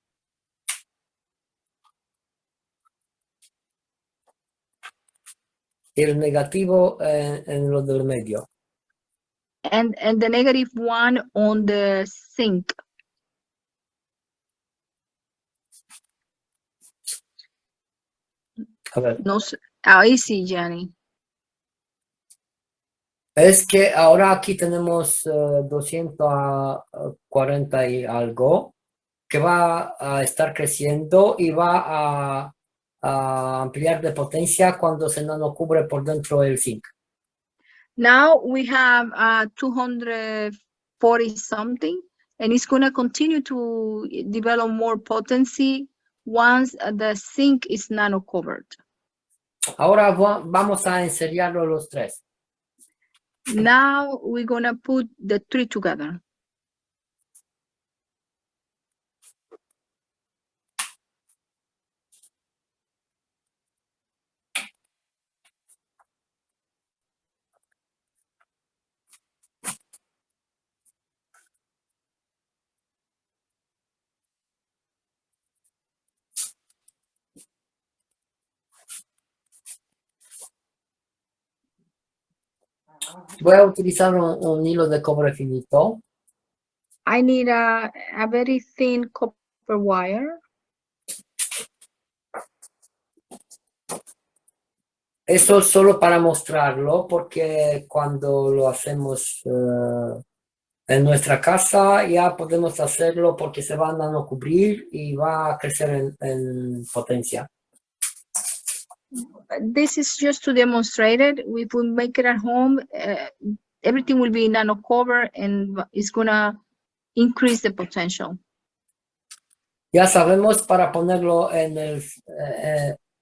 Y el negativo en lo del medio. And the negative one on the zinc. A ver. No, ahí sí, Gianni. Es que ahora aquí tenemos 240 y algo, que va a estar creciendo y va a ampliar de potencia cuando se nanocubre por dentro el zinc. Now we have 240 something, and it's going to continue to develop more potency once the zinc is nano covered. Ahora vamos a enseriarlo los tres. Now we're going to put the three together. Voy a utilizar un hilo de cobre finito. I need a very thin copper wire. Eso solo para mostrarlo, porque cuando lo hacemos en nuestra casa ya podemos hacerlo porque se va a nanocubrir y va a crecer en potencia. This is just to demonstrate it. If we make it at home, everything will be nano cover and it's gonna increase the potential. Ya sabemos, para ponerlo en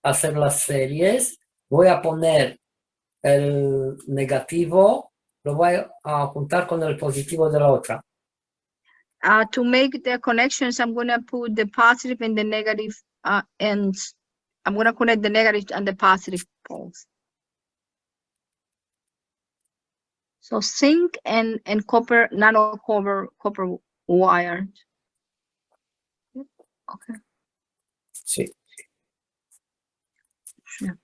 hacer las series, voy a poner el negativo, lo voy a juntar con el positivo de la otra. To make the connections, I'm gonna put the positive and the negative ends. I'm gonna connect the negative and the positive poles. So zinc and copper, nano copper wire. Okay. Sí. Yeah.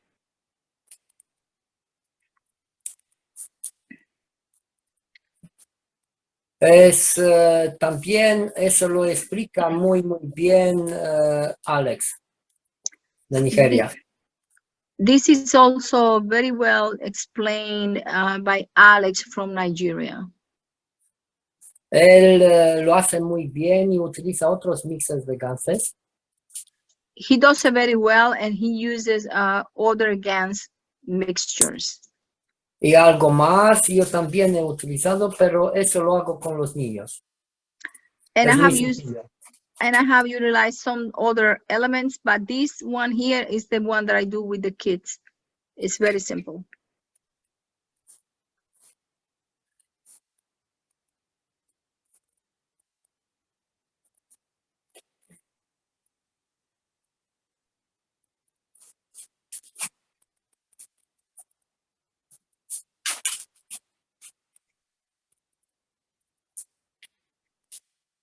También eso lo explica muy bien Alex de Nigeria. This is also very well explained by Alex from Nigeria. Él lo hace muy bien y utiliza otros mixes de ganses. He does it very well, and he uses other GANs mixtures. Y algo más yo también he utilizado, pero eso lo hago con los niños. And Es I muy have used sencillo. and I have utilized some other elements, but this one here is the one that I do with the kids. It's very simple.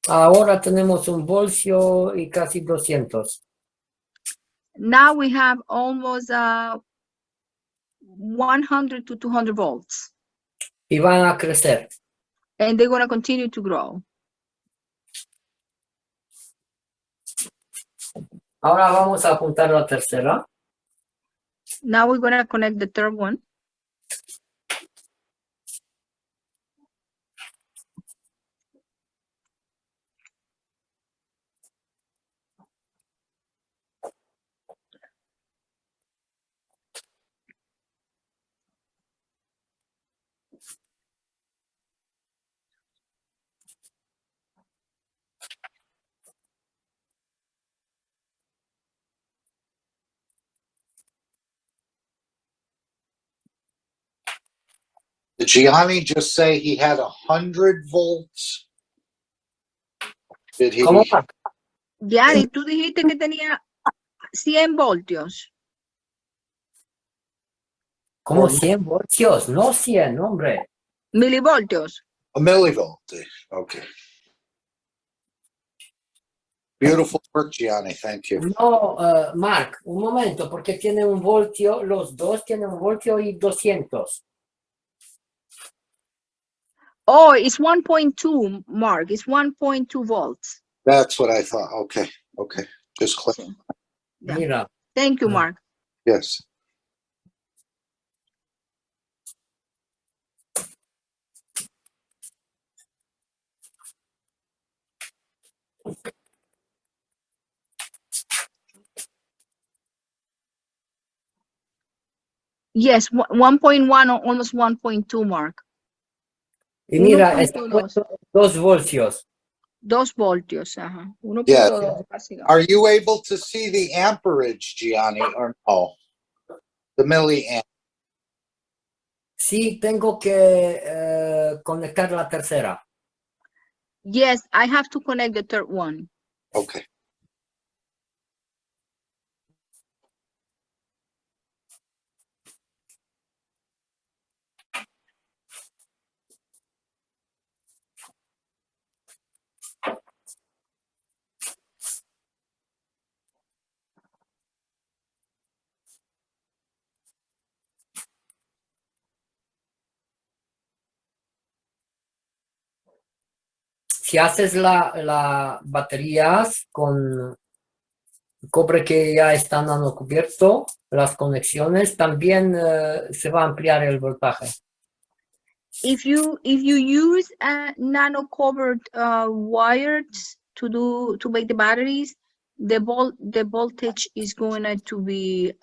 Ahora tenemos un voltio y casi 200. Now we have almost 100 to 200 volts, Y van a crecer. and they're going to continue to grow. Ahora vamos a apuntar la tercera. Now we're going to connect the third one. Did Gianni just say he had 100 volts? Did he? ¿Cómo va? Gianni, tú dijiste que tenía 100 voltios. Como 100 voltios, no 100, hombre. Milivoltios. A millivolt. Okay. Beautiful work, Gianni. Thank you. No, Mark, un momento, porque tiene un voltio, los dos tienen un voltio y 200. Oh, it's 1.2, Mark. It's 1.2 volts. That's what I thought. Okay. Okay. Just click. Yeah. Mira. Thank you, Mark. Yes. Yes, 1.1 or almost 1.2 mark. Y mira, está 1.2. puesto 2 voltios. 2 voltios, ajá. 1.2 Yes. básicamente. Are you able to see the amperage, Gianni, or no? The milliamp. Sí, tengo que conectar la tercera. Yes, I have to connect the third one. Okay. Si haces las baterías con cobre que ya están cubierto, las conexiones, también se va a ampliar el voltaje. If you use nano covered wires to make the batteries, the voltage is going to be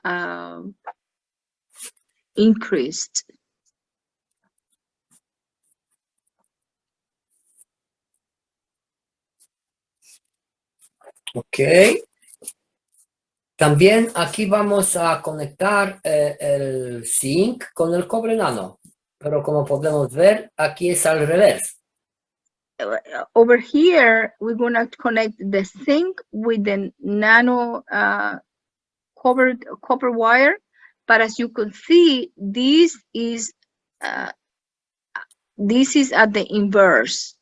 increased. Ok. También aquí vamos a conectar el zinc con el cobre nano. Pero como podemos ver, aquí es al revés. Over here, we're going to connect the zinc with the nano covered copper wire. But as you can see, this is at the inverse.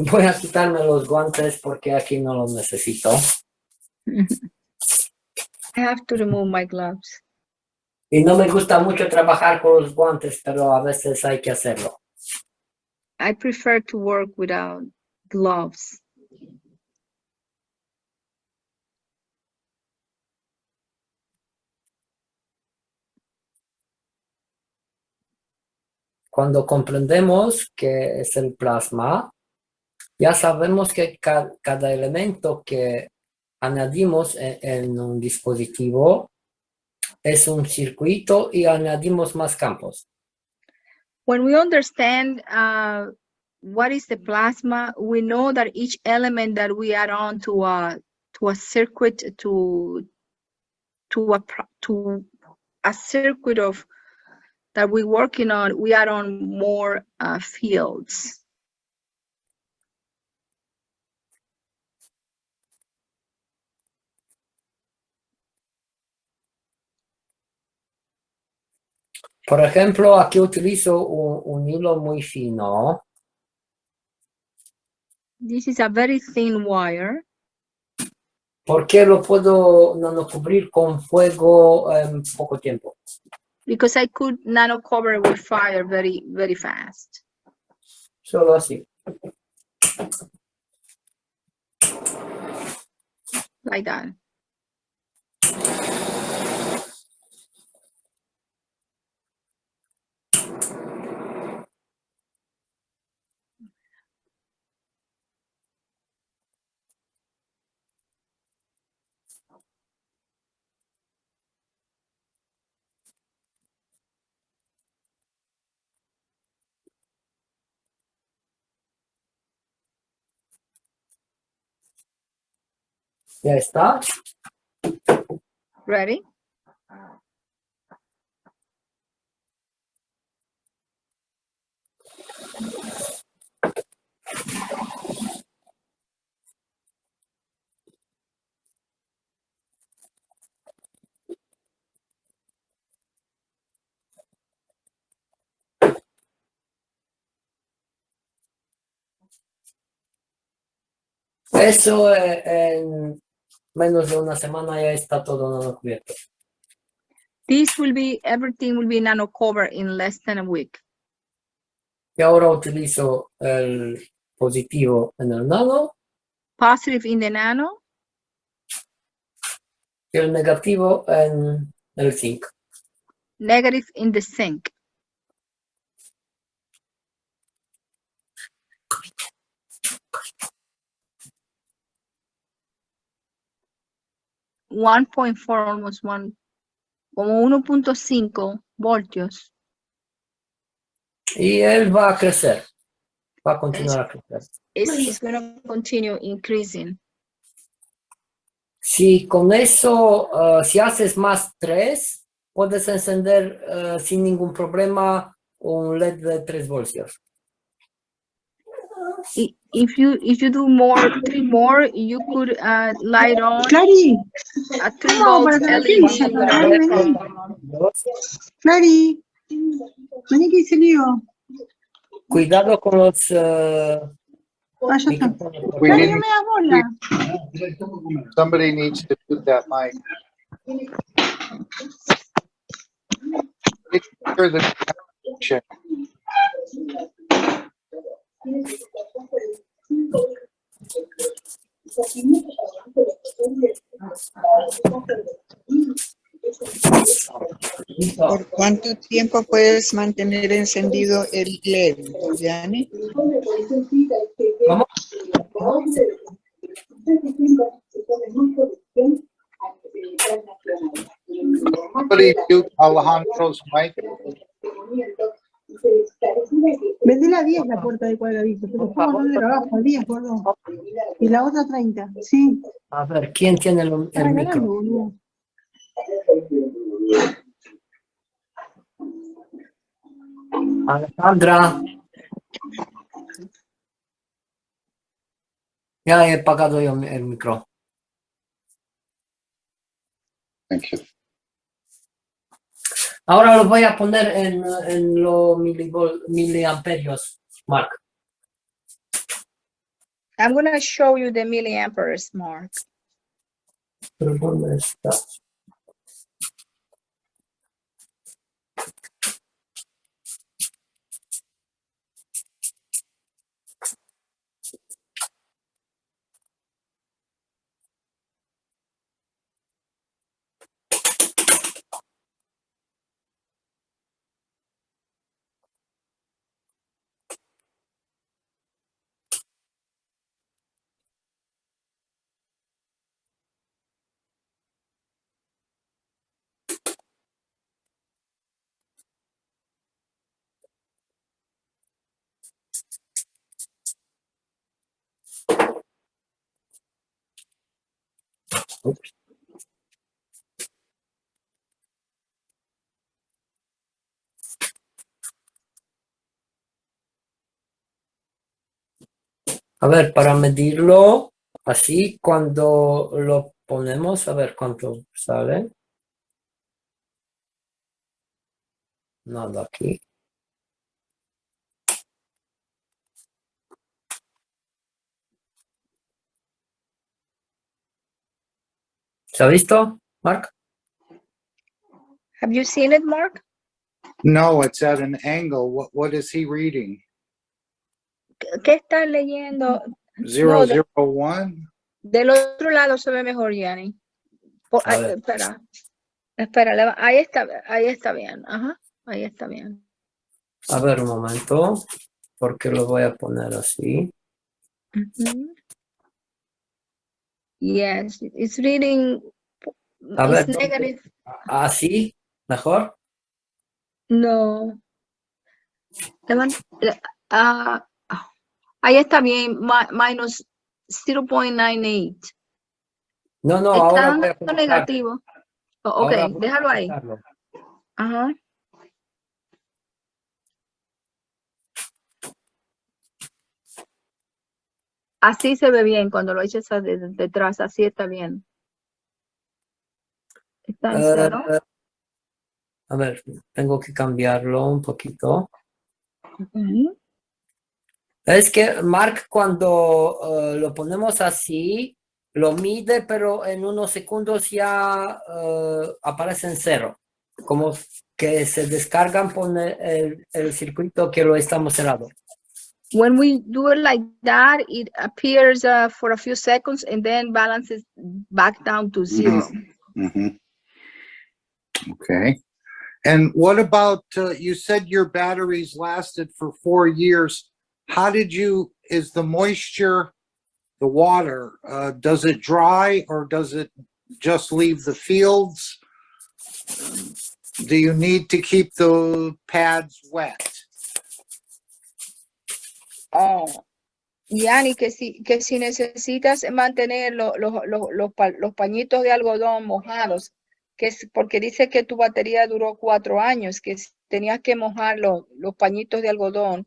Voy a quitarme los guantes porque aquí no los necesito. I have to remove my gloves. Y no me gusta mucho trabajar con los guantes, pero a veces hay que hacerlo. I prefer to work without gloves. Cuando comprendemos qué es el plasma, ya sabemos que cada elemento que añadimos en un dispositivo es un circuito y añadimos más campos. When we understand what is the plasma, we know that each element that we add on to a circuit to a circuit of that we're working on, we add on more fields. Por ejemplo, aquí utilizo un hilo muy fino. This is a very thin wire. Porque lo puedo nanocubrir con fuego en poco tiempo. Because I could nano cover with fire very, very fast. Solo así. Like that. Ya está. Ready? Eso en menos de una semana ya está todo nano cubierto. Everything will be nano covered in less than a week. Y ahora utilizo el positivo en el nano Positive in the nano, y el negativo en el zinc. negative in the zinc. Almost 1, como 1.5 voltios. Y él va a crecer, va a continuar a crecer. It's going to continue increasing. Si con eso, si haces más 3, puedes encender sin ningún problema un LED de 3 voltios. If you do 3 more, you could light on Clary, a 3 no, volts para LED la without vení. Clary, vení que hice lío. Cuidado con los Ah, ya está. micrófonos. We Clary, no didn't, me das bola. somebody needs to mute that mic. Hear the connection. ¿Por cuánto tiempo puedes mantener encendido el LED, Gianni? ¿Cómo? Somebody mute Alejandro's mic. Vendí la 10 la puerta de cuadradito, pero estamos en el trabajo, 10 por 2. Y la otra 30, sí. A ver, ¿quién tiene el Está regalando, micro? boludo. Alejandra. Ya he apagado yo el micro. Thank you. Ahora lo voy a poner en los miliamperios, Mark. I'm going to show you the milliamperes, Mark. ¿Pero dónde está? Ups. A ver, para medirlo así, cuando lo ponemos, a ver cuánto sale. Nada aquí. ¿Se ha visto, Mark? Have you seen it, Mark? No, it's at an angle. What is he reading? ¿Qué estás leyendo? 001? Del otro lado se ve mejor, Gianni. A ver. Espera, ahí está bien. Ajá, ahí está bien. A ver un momento, porque lo voy a poner así. Yes, it's reading. A ver, It's negative. así, mejor. No. Ahí está bien, minus 0.98. No, no, Está ahora voy a dando colocar. negativo. Ok, Ahora voy a déjalo ahí. colocarlo. Ajá. Así se ve bien cuando lo echas detrás, así está bien. Está en cero. A ver, tengo que cambiarlo un poquito. Es que Mark, cuando lo ponemos así, lo mide, pero en unos segundos ya aparece en cero. Como que se descargan por el circuito que lo estamos cerrando. When we do it like that, it appears for a few seconds and then balances back down to zero. Mhm. Okay. And what about, you said your batteries lasted for 4 years. How did you, is the moisture, the water, does it dry or does it just leave the fields? Do you need to keep the pads wet? Oh, Gianni, que si necesitas mantener los pañitos de algodón mojados, porque dice que tu batería duró 4 años, que tenías que mojar los pañitos de algodón,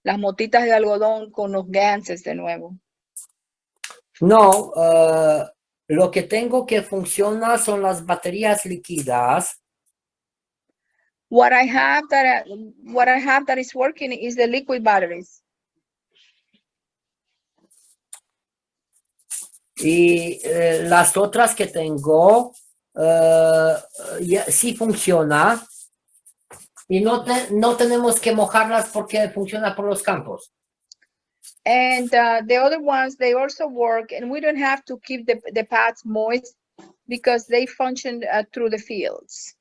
las motitas de algodón con los ganses de nuevo. No, lo que tengo que funciona son las baterías líquidas. What I have that is working is the liquid batteries. Y las otras que tengo sí funciona. Y no tenemos que mojarlas porque funciona por los campos. And the other ones, they also work, and we don't have to keep the pads moist because they function through the fields.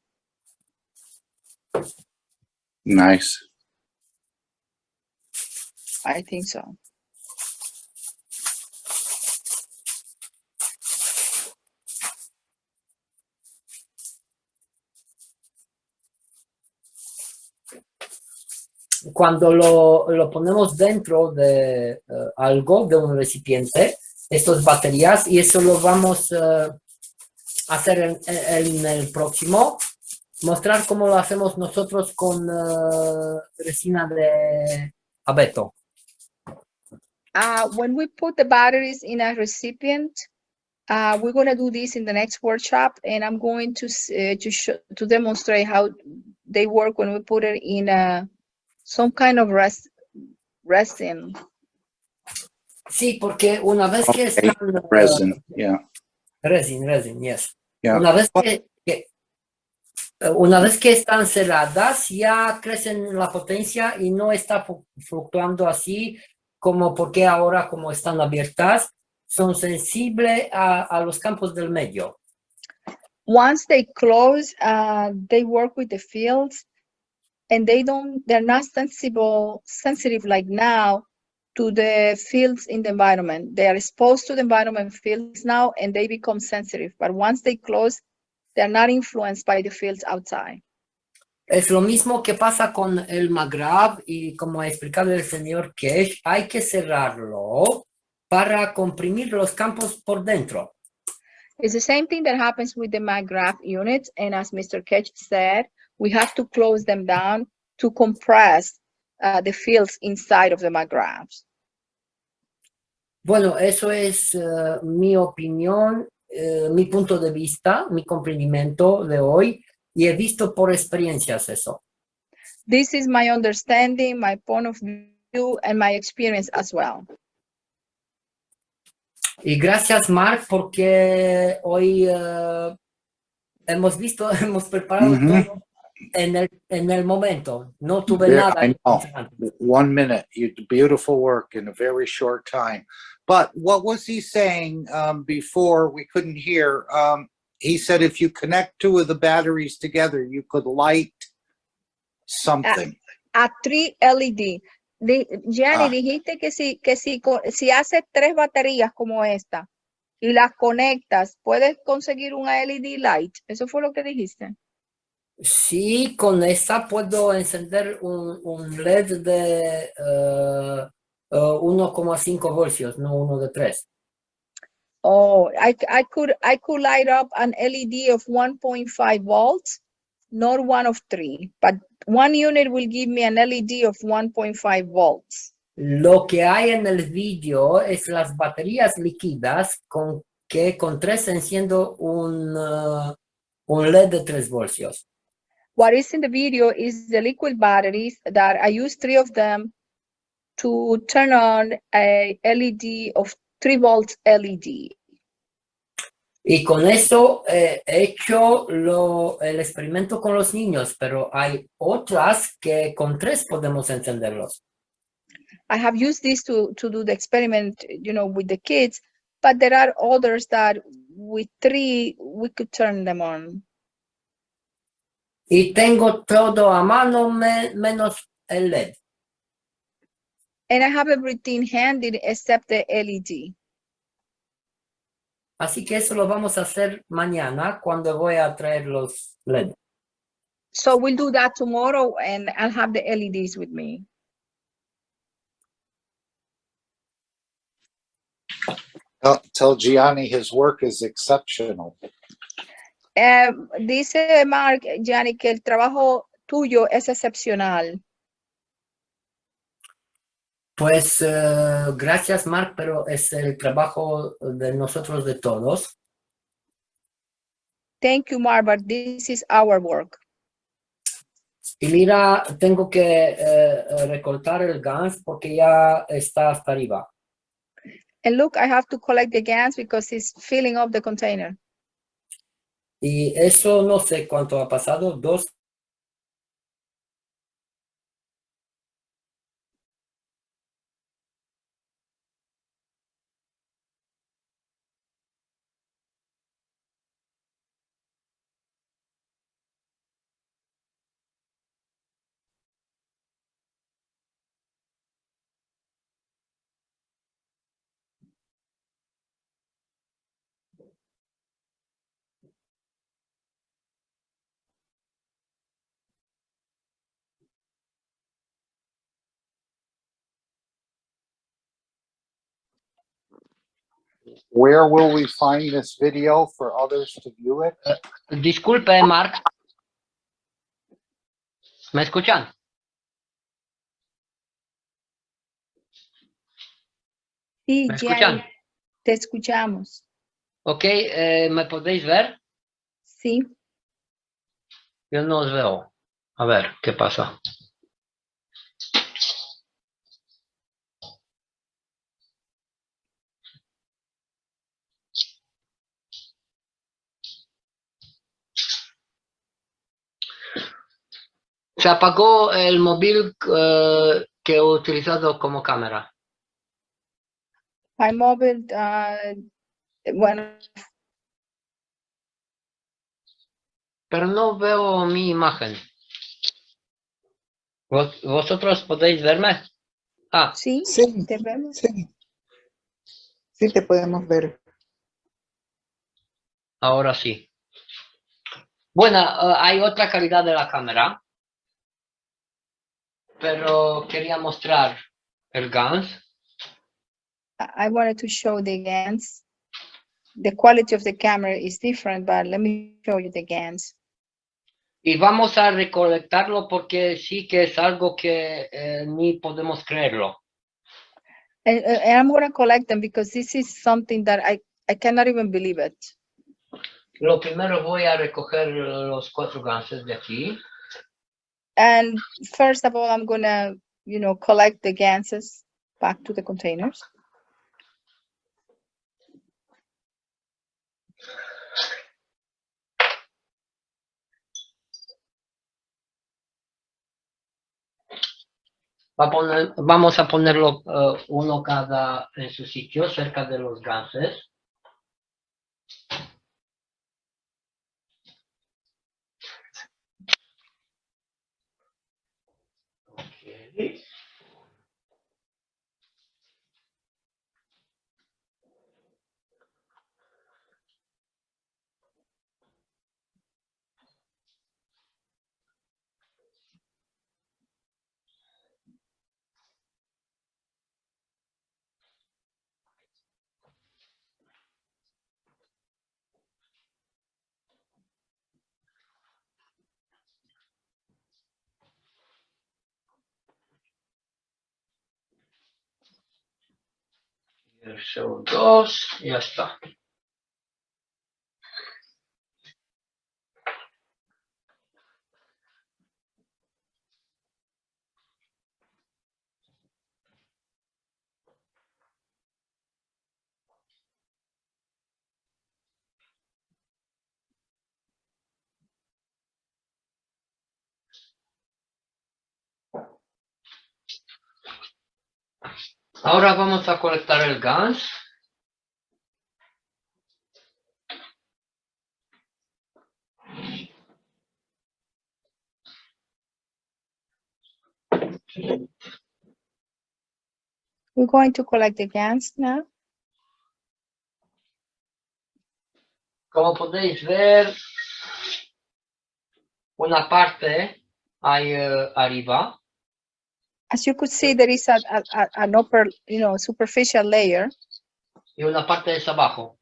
Nice. I think so. Cuando lo ponemos dentro de algo, de un recipiente, estas baterías, y eso lo vamos a hacer en el próximo, mostrar cómo lo hacemos nosotros con resina de abeto. When we put the batteries in a recipient, we're going to do this in the next workshop, and I'm going to demonstrate how they work when we put it in some kind of resin. Sí, porque una vez que están... Resin, yeah. Resin, yes. Yeah. Una vez que están cerradas, ya crecen la potencia y no está fluctuando así como porque ahora, como están abiertas, son sensibles a los campos del medio. Once they close, they work with the fields, and they're not sensitive like now to the fields in the environment. They are exposed to the environment fields now, and they become sensitive. But once they close, they're not influenced by the fields outside. Es lo mismo que pasa con el McGrath, y como ha explicado el señor Kesh, hay que cerrarlo para comprimir los campos por dentro. It's the same thing that happens with the McGrath units, and as Mr. Ketch said, we have to close them down to compress the fields inside of the McGraths. Bueno, eso es mi opinión, mi punto de vista, mi comprendimiento de hoy, y he visto por experiencias eso. This is my understanding, my point of view, and my experience as well. Y gracias, Mark, porque hoy hemos preparado todo en el momento. No tuve nada. I know. 1 minute. You did beautiful work in a very short time. But what was he saying before? We couldn't hear. He said if you connect 2 of the batteries together, you could light something. A 3 LED. Gianni, dijiste que si haces 3 baterías como esta y las conectas, puedes conseguir una LED light. ¿Eso fue lo que dijiste? Sí, con esta puedo encender un LED de 1,5 voltios, no uno de 3. Oh, I could light up an LED of 1.5 volts, not one of 3, but one unit will give me an LED of 1.5 volts. Lo que hay en el vídeo es las baterías líquidas con 3 enciendo un LED de 3 voltios. What is in the video is the liquid batteries that I use 3 of them to turn on a LED of 3 volts LED. Y con eso he hecho el experimento con los niños, pero hay otras que con 3 podemos encenderlos. I have used this to do the experiment, with the kids, but there are others that with 3 we could turn them on. Y tengo todo a mano menos el LED. And I have everything handy except the LED. Así que eso lo vamos a hacer mañana cuando voy a traer los LED. So we'll do that tomorrow, and I'll have the LEDs with me. Tell Gianni his work is exceptional. Dice Mark, Gianni, que el trabajo tuyo es excepcional. Pues gracias, Mark, pero es el trabajo de nosotros de todos. Thank you, Mark, but this is our work. Y mira, tengo que recortar el GANS porque ya está hasta arriba. And look, I have to collect the GANs because it's filling up the container. Y eso no sé cuánto ha pasado, 2. Where will we find this video for others to view it? Disculpe, Mark. ¿Me escuchan? Sí, ¿Me Gianni, escuchan? te escuchamos. Ok, ¿me podéis ver? Sí. Yo no os veo. A ver, ¿qué pasa? Se apagó el móvil que he utilizado como cámara. My mobile, bueno, Pero no veo mi imagen. ¿Vosotros podéis verme? Ah, sí, Sí, te vemos. sí, sí te podemos ver. ahora sí. Bueno, hay otra calidad de la cámara. Pero quería mostrar el GANS. I wanted to show the GANs. The quality of the camera is different, but let me show you the GANs. Y vamos a recolectarlo porque sí que es algo que ni podemos creerlo. And I'm going to collect them because this is something that I cannot even believe it. Lo primero voy a recoger los 4 ganses de aquí. And first of all, I'm going to, collect the ganses back to the containers. Vamos a ponerlo uno cada en su sitio, cerca de los ganses. Okay. Son 2, ya está. Ahora vamos a colectar el gas. We're going to collect the GANs now. Como podéis ver, una parte ahí arriba As you could see, there is an upper, superficial layer y una parte es abajo.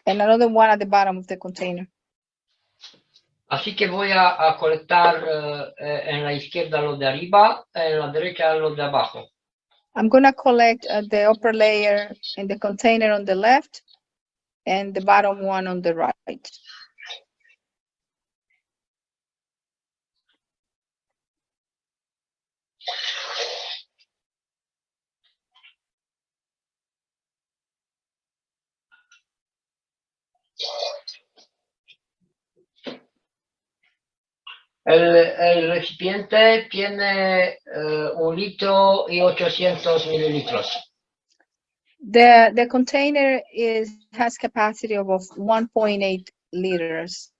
and another one at the bottom of the container. Así que voy a colectar en la izquierda lo de arriba, en la derecha lo de abajo. I'm going to collect the upper layer in the container on the left and the bottom one on the right. El recipiente tiene 1 litro y 800 mililitros. The container has capacity of 1.8 liters.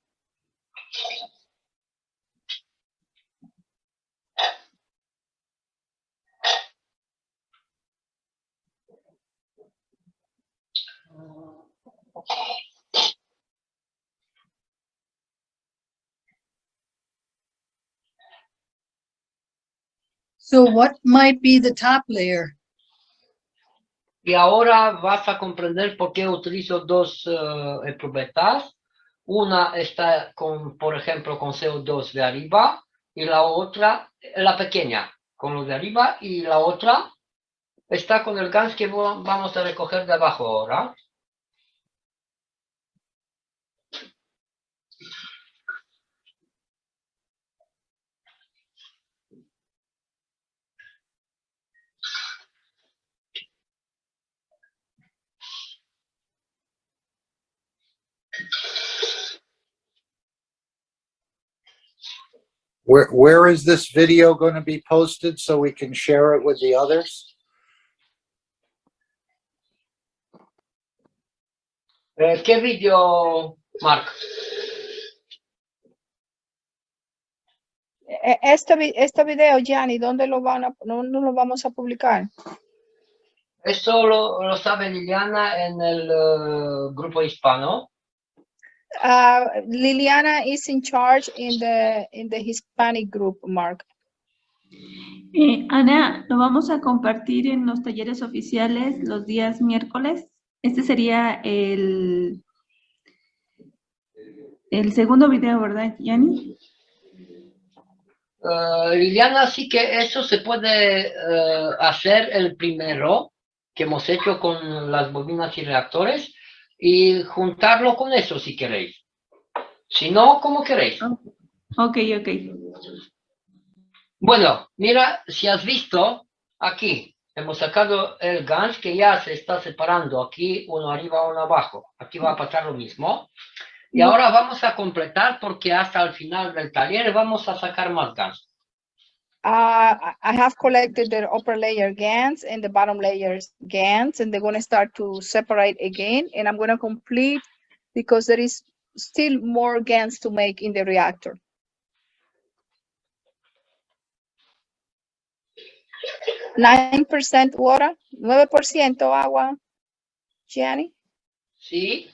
So what might be the top layer? Y ahora vas a comprender por qué utilizo dos probetas. Una está con, por ejemplo, con CO2 de arriba y la otra, la pequeña, con lo de arriba, y la otra está con el gas que vamos a recoger de abajo ahora. Where is this video going to be posted so we can share it with the others? ¿Qué vídeo, Mark? Este video, Gianni, ¿dónde lo vamos a publicar? Eso lo sabe Liliana en el grupo hispano. Liliana is in charge in the Hispanic group, Mark. Ana, lo vamos a compartir en los talleres oficiales los días miércoles. Este sería el segundo video, ¿verdad, Gianni? Liliana, sí que eso se puede hacer el primero que hemos hecho con las bobinas y reactores y juntarlo con eso si queréis. Si no, como queréis. Ok. Bueno, mira, si has visto, aquí hemos sacado el gas que ya se está separando. Aquí uno arriba, uno abajo. Aquí va a pasar lo mismo. Y ahora vamos a completar porque hasta el final del taller vamos a sacar más gas. I have collected the upper layer GANs and the bottom layers GANs, and they're going to start to separate again. And I'm going to complete because there is still more GANs to make in the reactor. 9% water, 9% agua, Gianni? Sí.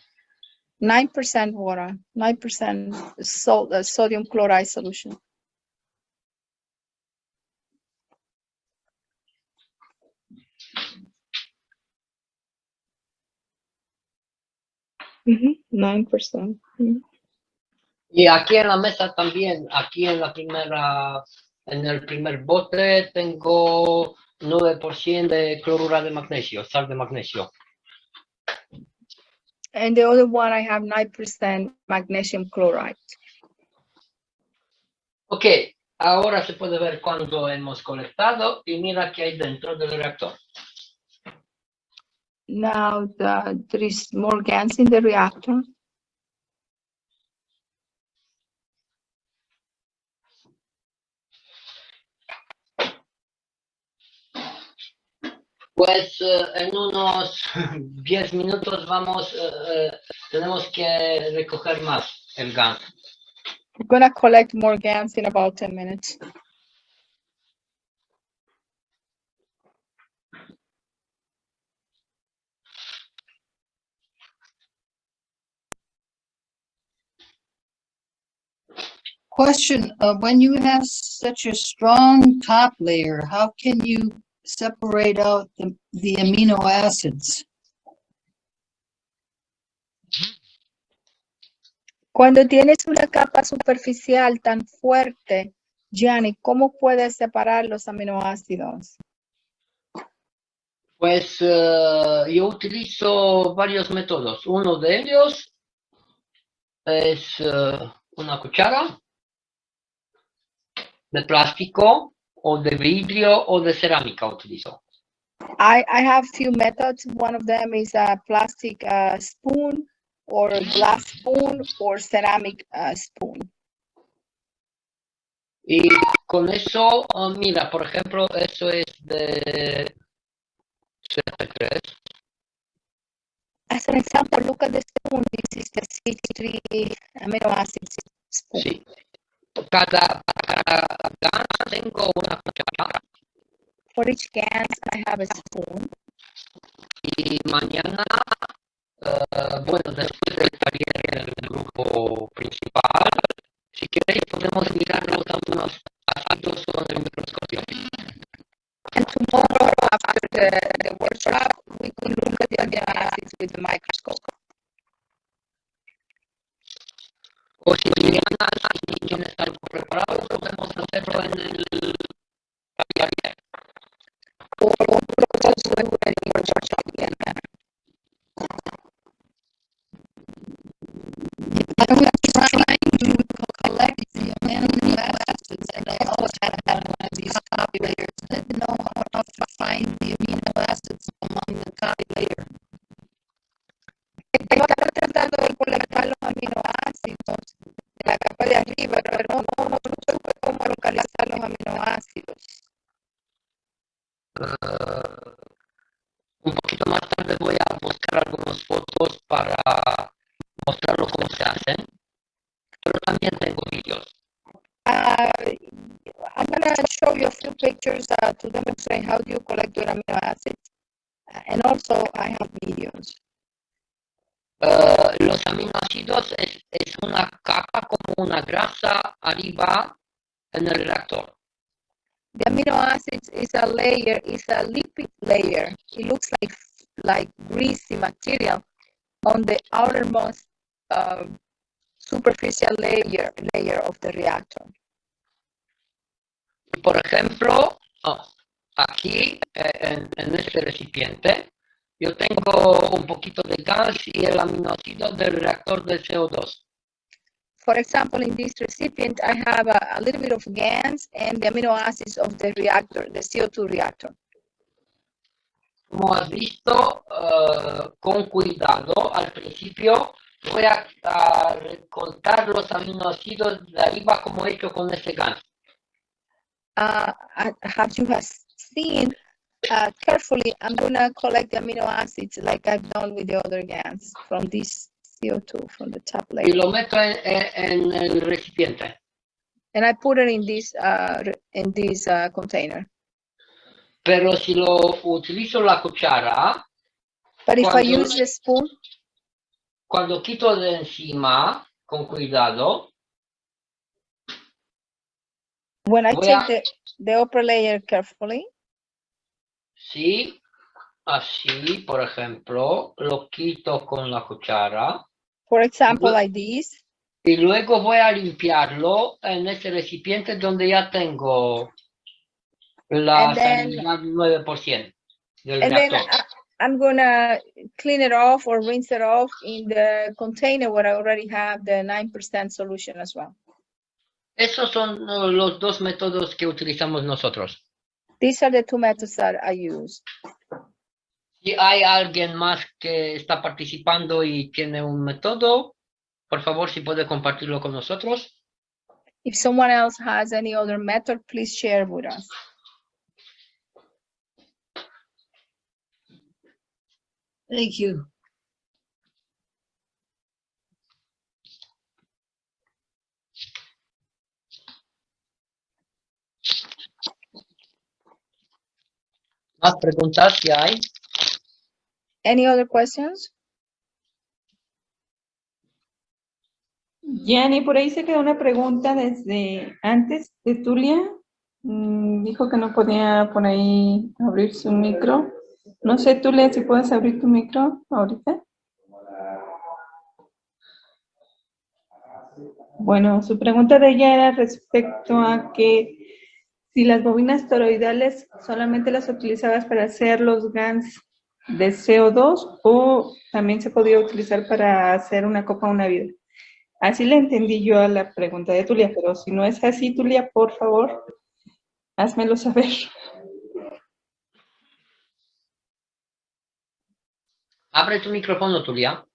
9% water, 9% sodium chloride solution. Mm-hmm. 9%. Mm-hmm. Y aquí en la mesa también, aquí en en el primer bote tengo 9% de clorura de magnesio, sal de magnesio. And the other one I have 9% magnesium chloride. Ok, ahora se puede ver cuando hemos colectado y mira qué hay dentro del reactor. Now there is more gas in the reactor. Pues en unos 10 minutos tenemos que recoger más el GAN. We're gonna collect more GANs in about 10 minutes. Question, when you have such a strong top layer, how can you separate out the amino acids? Cuando tienes una capa superficial tan fuerte, Gianni, ¿cómo puedes separar los aminoácidos? Pues yo utilizo varios métodos. Uno de ellos es una cuchara de plástico o de vidrio o de cerámica utilizo. I have few methods. One of them is a plastic spoon or a glass spoon or ceramic spoon. Y con eso, mira, por ejemplo, eso es de 73. As an example, look at the spoon. This is the 63 amino acids spoon. Sí. Para cada GAN tengo una cuchara. For each GAN, I have a spoon. Y mañana, bueno, después del taller en el grupo principal, si queréis podemos mirar los aminoácidos con el microscopio. And tomorrow, after the workshop, we can look at the amino acids with the microscope. O si mañana si tienes algo preparado, podemos hacerlo en el taller. Or also in the workshop again. I was trying to collect the amino acids, and I always had one of these copy layers. I didn't know how to find the amino acids among the copy layer. Estaba tratando de colectar los aminoácidos de la capa de arriba, pero no supe cómo localizar los aminoácidos. Un poquito más tarde voy a buscar algunas fotos para mostrarlo cómo se hacen, pero también tengo vídeos. I'm going to show you a few pictures to demonstrate how do you collect your amino acids. And also I have videos. Los aminoácidos es una capa como una grasa arriba en el reactor. The amino acids is a layer, is a lipid layer. It looks like greasy material on the outermost superficial layer of the reactor. Por ejemplo, aquí en este recipiente, yo tengo un poquito de gas y el aminoácido del reactor de CO2. For example, in this recipient, I have a little bit of GANs and the amino acids of the reactor, the CO2 reactor. Como has visto, con cuidado, al principio voy a recortar los aminoácidos de arriba como he hecho con este gas. As you have seen, carefully, I'm going to collect the amino acids like I've done with the other GANs from this CO2, from the top Y layer. lo meto en el recipiente. And I put it in this container. Pero si lo utilizo la cuchara, But if I use the spoon, cuando quito de encima, con cuidado, when I take the upper layer carefully, sí, así, por ejemplo, lo quito con la cuchara. for example, like this, Y luego voy a limpiarlo en ese recipiente donde ya tengo la salinidad 9% del and then reactor. I'm gonna clean it off or rinse it off in the container where I already have the 9% solution as well. Esos son los dos métodos que utilizamos nosotros. These are the two methods that I use. Si hay alguien más que está participando y tiene un método, por favor, si puede compartirlo con nosotros. If someone else has any other method, please share with us. Thank you. Más preguntas si hay. Any other questions? Gianni, por ahí se quedó una pregunta desde antes de Tulia. Dijo que no podía por ahí abrir su micro. No sé, Tulia, si puedes abrir tu micro ahorita. Bueno, su pregunta de ella era respecto a que si las bobinas toroidales solamente las utilizabas para hacer los GANs de CO2 o también se podía utilizar para hacer una copa una vida. Así le entendí yo a la pregunta de Tulia, pero si no es así, Tulia, por favor, házmelo saber. Abre tu micrófono, Tulia.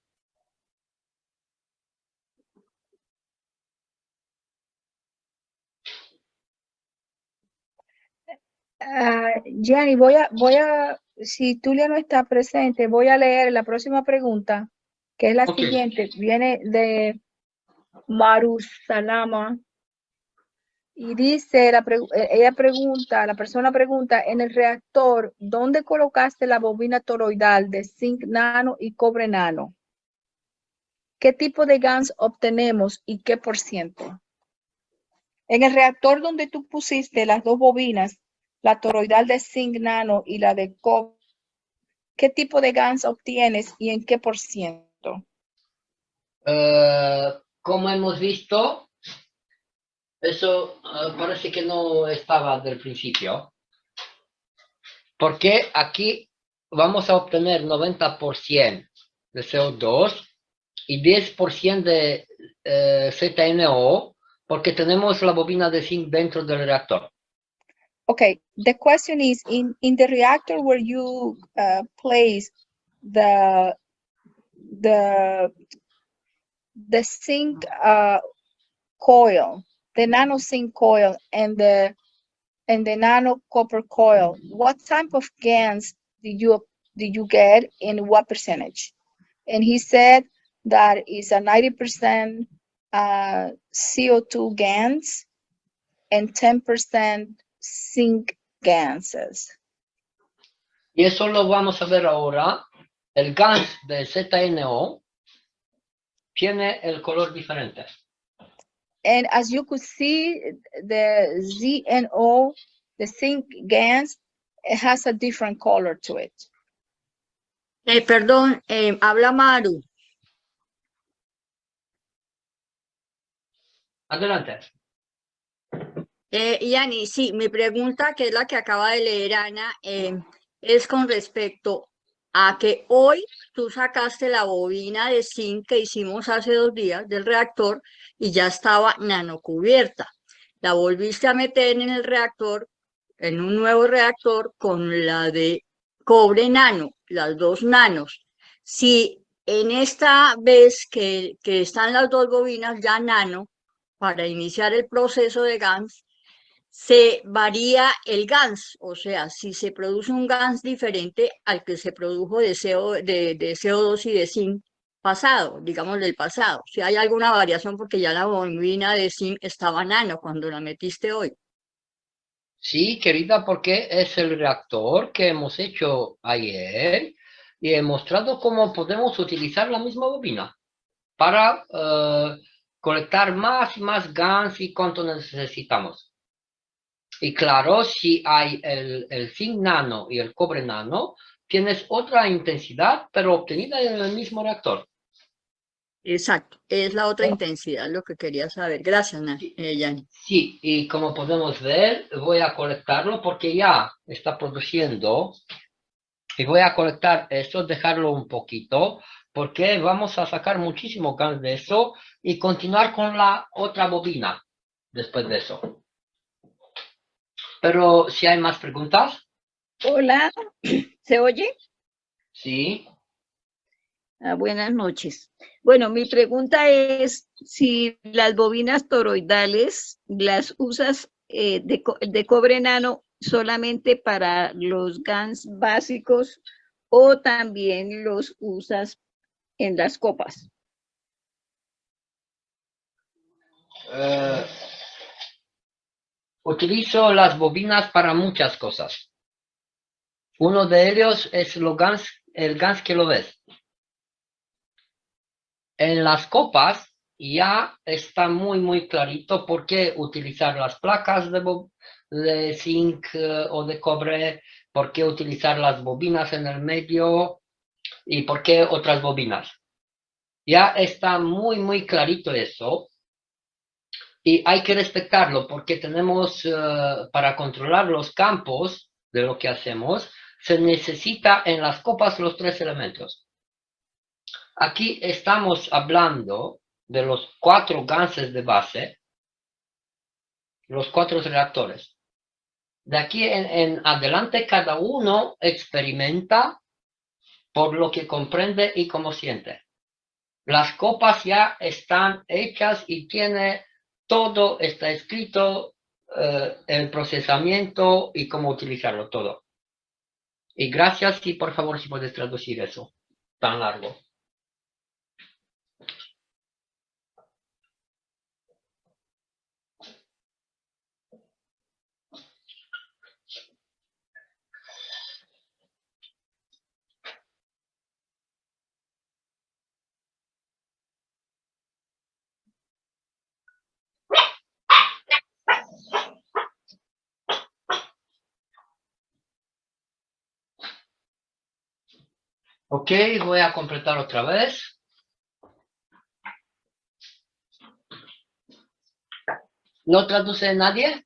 Gianni, si Tulia no está presente, voy a leer la próxima pregunta, que es la Ok. siguiente. Viene de Marusalama y dice, la persona pregunta, en el reactor, ¿dónde colocaste la bobina toroidal de zinc nano y cobre nano? ¿Qué tipo de GANs obtenemos y qué por ciento? En el reactor donde tú pusiste las dos bobinas, la toroidal de zinc nano y la de cobre, ¿qué tipo de GANs obtienes y en qué por ciento? Como hemos visto, eso parece que no estaba del principio. Porque aquí vamos a obtener 90% de CO2 y 10% de ZNO, porque tenemos la bobina de zinc dentro del reactor. Okay, the question is, in the reactor where you place the zinc coil, the nano zinc coil and the nano copper coil, what type of GANs did you get and what percentage? And he said that is a 90% CO2 GANs and 10% zinc gases. Y eso lo vamos a ver ahora. El gas de ZNO tiene el color diferente. And as you could see, the ZNO, the zinc gas, it has a different color to it. Perdón, habla Maru. Adelante. Yani, sí, mi pregunta, que es la que acaba de leer Ana, es con respecto a que hoy tú sacaste la bobina de zinc que hicimos hace 2 días del reactor y ya estaba nanocubierta. La volviste a meter en el reactor, en un nuevo reactor con la de cobre nano, las 2 nanos. Si en esta vez que están las 2 bobinas ya nano, para iniciar el proceso de GANS, se varía el GANS, o sea, si se produce un GANS diferente al que se produjo de CO2 y de zinc pasado, digamos del pasado, si hay alguna variación porque ya la bobina de zinc estaba nano cuando la metiste hoy. Sí, querida, porque es el reactor que hemos hecho ayer y he mostrado cómo podemos utilizar la misma bobina para colectar más y más GANs y cuánto necesitamos. Y claro, si hay el zinc nano y el cobre nano, tienes otra intensidad, pero obtenida en el mismo reactor. Exacto, es la otra intensidad lo que quería saber. Gracias, Yani. Sí, y como podemos ver, voy a colectarlo porque ya está produciendo. Y voy a colectar esto, dejarlo un poquito, porque vamos a sacar muchísimo gas de eso y continuar con la otra bobina después de eso. Pero si hay más preguntas. Hola, ¿se oye? Sí. Buenas noches. Bueno, mi pregunta es si las bobinas toroidales las usas de cobre nano solamente para los GANs básicos o también los usas en las copas? Utilizo las bobinas para muchas cosas. Uno de ellos es el GANS que lo ves. En las copas ya está muy clarito por qué utilizar las placas de zinc o de cobre, por qué utilizar las bobinas en el medio y por qué otras bobinas. Ya está muy clarito eso. Y hay que respetarlo porque tenemos, para controlar los campos de lo que hacemos, se necesita en las copas los 3 elementos. Aquí estamos hablando de los 4 ganses de base, los 4 reactores. De aquí en adelante cada uno experimenta por lo que comprende y como siente. Las copas ya están hechas y todo está escrito, el procesamiento y cómo utilizarlo todo. Y gracias y por favor si puedes traducir eso tan largo. Ok, voy a completar otra vez. ¿No traduce nadie?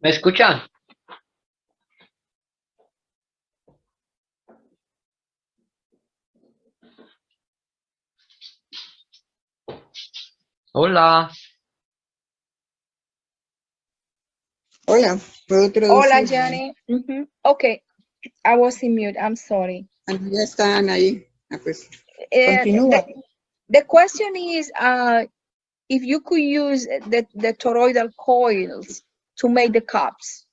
¿Me escuchan? Hola. Hola, ¿puedo traducir? Hola, Gianni. Okay, I was in mute. I'm sorry. Ya están ahí. Pues, Uh, continúa. the question is, if you could use the toroidal coils to make the cups.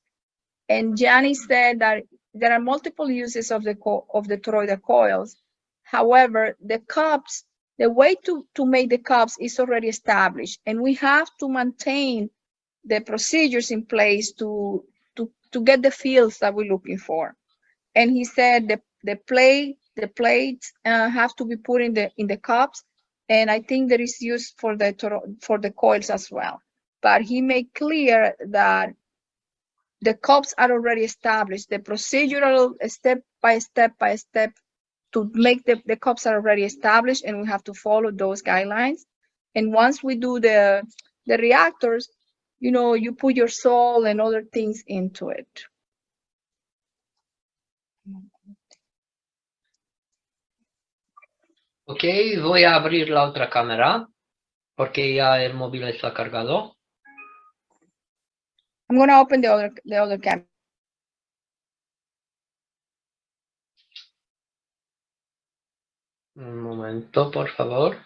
And Gianni said that there are multiple uses of the toroidal coils. However, the cups, the way to make the cups is already established, and we have to maintain the procedures in place to get the fields that we're looking for. And he said the plates have to be put in the cups, and I think there is use for the coils as well. But he made clear that the cups are already established. The procedural step by step to make the cups are already established, and we have to follow those guidelines. And once we do the reactors, you know, you put your salt and other things into it. Ok, voy a abrir la otra cámara porque ya el móvil está cargado. I'm going to open the other camera. Un momento, por favor.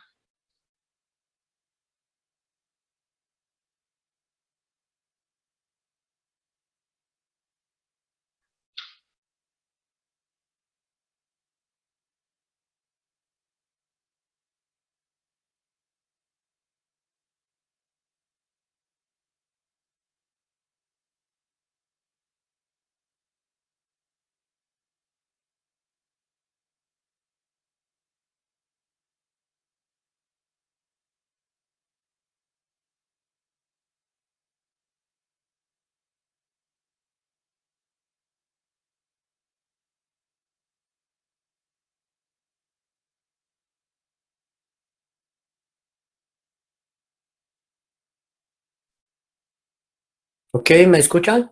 Ok, ¿me escuchan?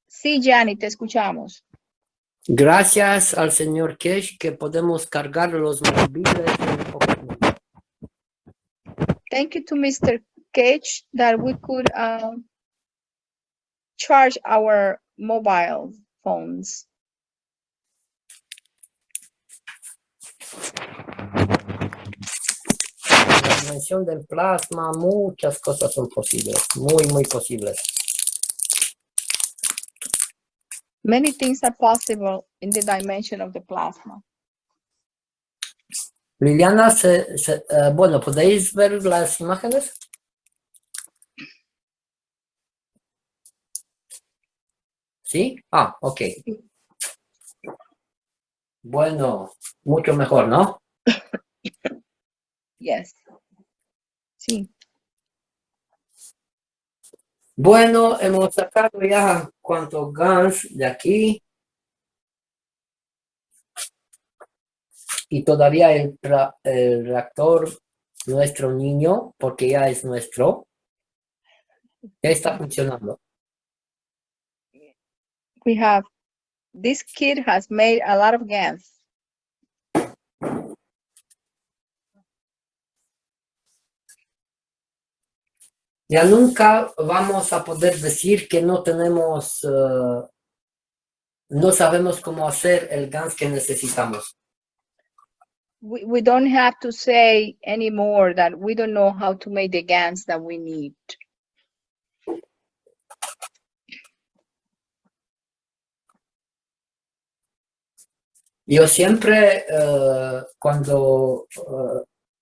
Sí, Gianni, te escuchamos. Gracias al señor Kesh que podemos cargar los móviles en OCTUBRE. Thank you to Mr. sketch that we could charge our mobile phones. La dimensión del plasma, muchas cosas son posibles, muy posibles. Many things are possible in the dimension of the plasma. Liliana, bueno, ¿podéis ver las imágenes? ¿Sí? Ah, ok. Bueno, mucho mejor, ¿no? Yes. Sí. Bueno, hemos sacado ya cuántos GANs de aquí. Y todavía el reactor, nuestro niño, porque ya es nuestro, ya está funcionando. We have, this kid has made a lot of GANs. Ya nunca vamos a poder decir que no tenemos, no sabemos cómo hacer el GANs que necesitamos. We don't have to say anymore that we don't know how to make the GANs that we need. Yo siempre, cuando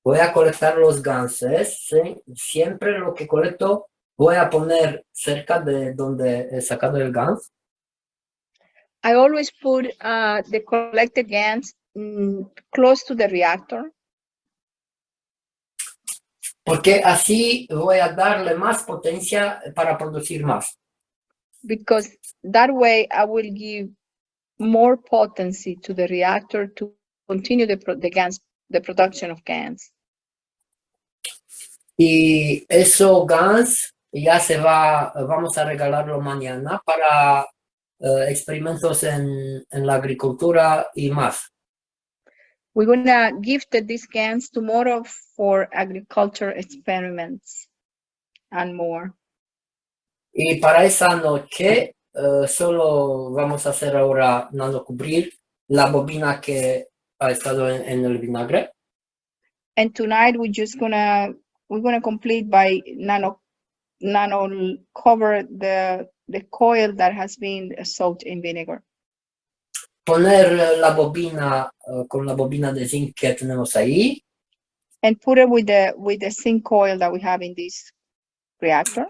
voy a colectar los ganses, ¿sí? Siempre lo que colecto voy a poner cerca de donde he sacado el gans. I always put the collected GANs close to the reactor. Porque así voy a darle más potencia para producir más. Because that way I will give more potency to the reactor to continue the production of GANs. Y eso GANs ya vamos a regalarlo mañana para experimentos en la agricultura y más. We're gonna gift these GANs tomorrow for agriculture experiments and more. Y para esa noche solo vamos a hacer ahora nanocubrir la bobina que ha estado en el vinagre. And tonight we're gonna complete by nano cover the coil that has been soaked in vinegar. Poner la bobina con la bobina de zinc que tenemos ahí. And put it with the zinc coil that we have in this reactor.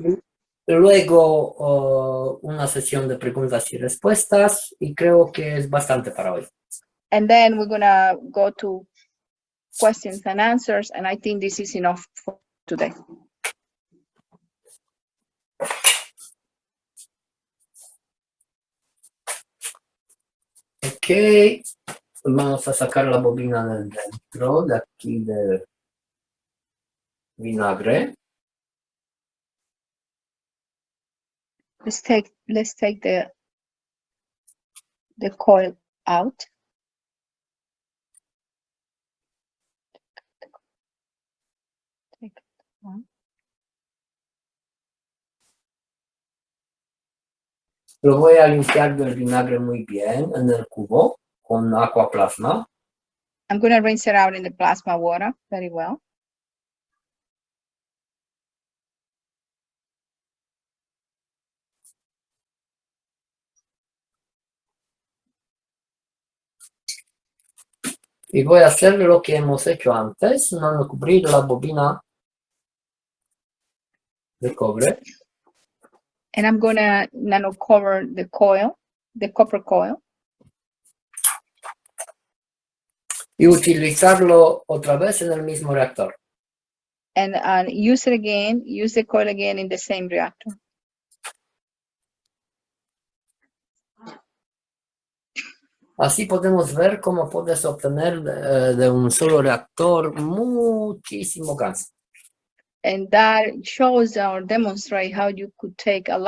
Luego una sesión de preguntas y respuestas y creo que es bastante para hoy. And then we're gonna go to questions and answers, and I think this is enough for today. Ok, vamos a sacar la bobina del dentro de aquí del vinagre. Let's take the coil out. Take one. Lo voy a limpiar del vinagre muy bien en el cubo con agua plasma. I'm going to rinse it out in the plasma water very well. Y voy a hacer lo que hemos hecho antes, nanocubrir la bobina de cobre. And I'm going to nano cover the coil, the copper coil. Y utilizarlo otra vez en el mismo reactor. And use the coil again in the same reactor. Así podemos ver cómo puedes obtener de un solo reactor muchísimo gas. And that shows or demonstrates how you could make a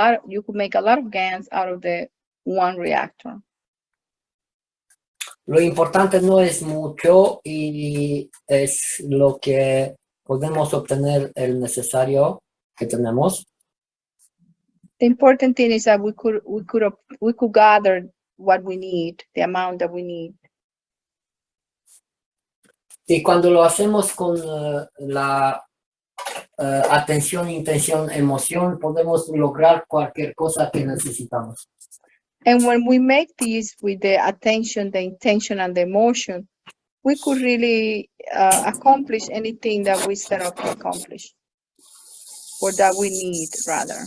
lot of GANs out of the one reactor. Lo importante no es mucho y es lo que podemos obtener el necesario que tenemos. The important thing is that we could gather what we need, the amount that we need. Y cuando lo hacemos con la atención, intención, emoción, podemos lograr cualquier cosa que necesitamos. And when we make this with the attention, the intention, and the emotion, we could really accomplish anything that we set out to accomplish, or that we need, rather.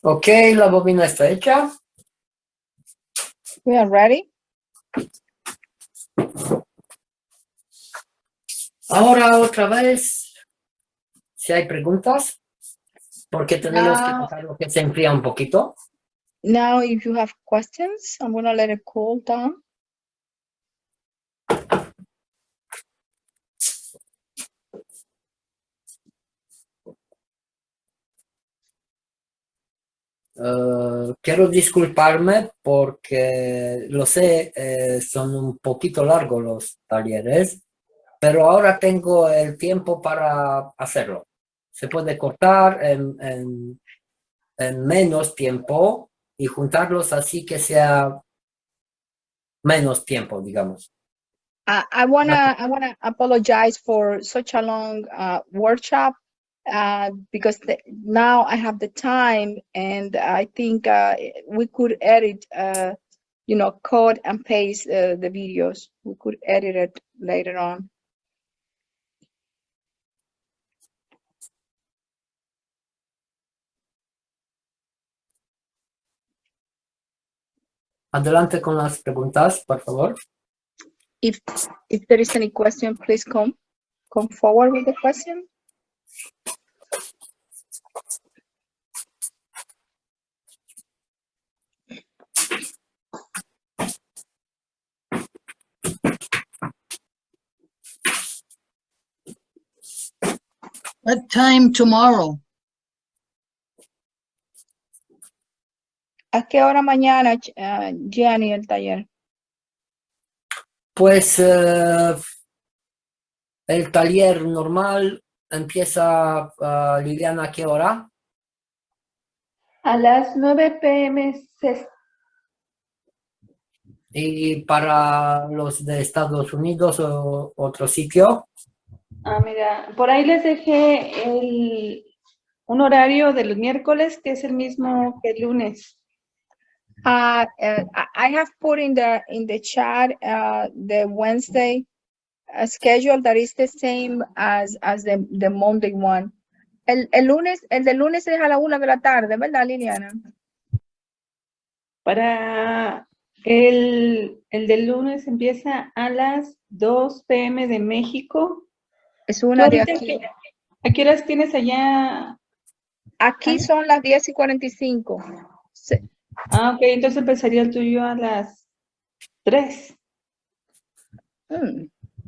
Ok, la bobina está hecha. We are ready. Ahora otra vez, si hay preguntas, porque tenemos que Now, dejarlo que se enfría un poquito. now, if you have questions, I'm gonna let it cool down. Quiero disculparme porque lo sé, son un poquito largos los talleres, pero ahora tengo el tiempo para hacerlo. Se puede cortar en menos tiempo y juntarlos así que sea menos tiempo, digamos. I wanna apologize for such a long workshop because now I have the time, and I think we could edit, you know, code and paste the videos. We could edit it later on. Adelante con las preguntas, por favor. If there is any question, please come forward with the question. What time tomorrow? ¿A qué hora mañana, Gianni, el taller? Pues el taller normal empieza, Liliana, ¿a qué hora? A las 9 p.m. Y para los de Estados Unidos o otro sitio. Mira, por ahí les dejé un horario de los miércoles que es el mismo que el lunes. I have put in the chat the Wednesday schedule that is the same as the Monday one. El de lunes es a la 1 de la tarde, ¿verdad, Liliana? Para el del lunes empieza a las 2 p.m. de México. Es una de Ahorita, aquí. ¿a qué horas tienes allá? Aquí son las 10:45. Sí. Ok, entonces empezaría el tuyo a las 3.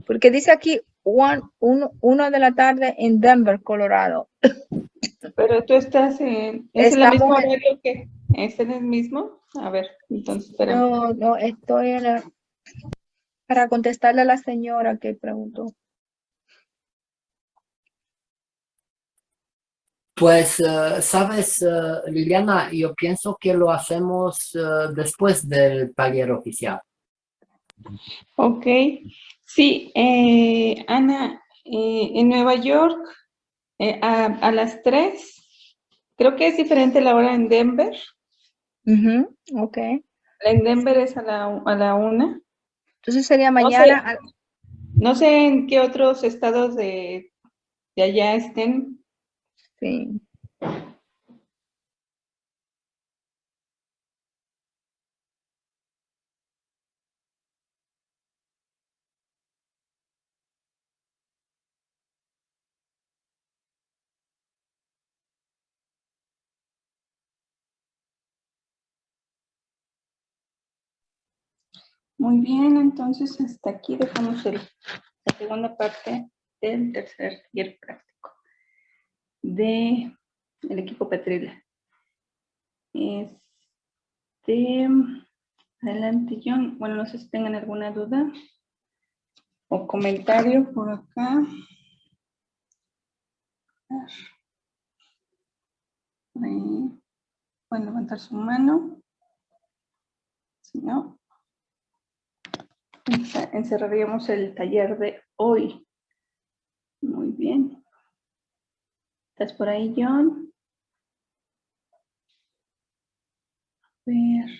Porque dice aquí 1 de la tarde en Denver, Colorado. Pero tú estás en... ¿Es el mismo horario que... ¿Es en el mismo? A ver, entonces, espérame. No, estoy para contestarle a la señora que preguntó. Pues, sabes, Liliana, yo pienso que lo hacemos después del taller oficial. Ok. Sí, Ana, en Nueva York, a las 3, creo que es diferente la hora en Denver. Ok. En Denver es a la 1. Entonces sería mañana. No sé en qué otros estados de allá estén. Sí. Muy bien, entonces hasta aquí dejamos la segunda parte del tercer taller práctico del equipo Petrila. Adelante, John. Bueno, no sé si tengan alguna duda o comentario por acá. Pueden levantar su mano. Si no, encerraríamos el taller de hoy. Muy bien. ¿Estás por ahí, John? A ver.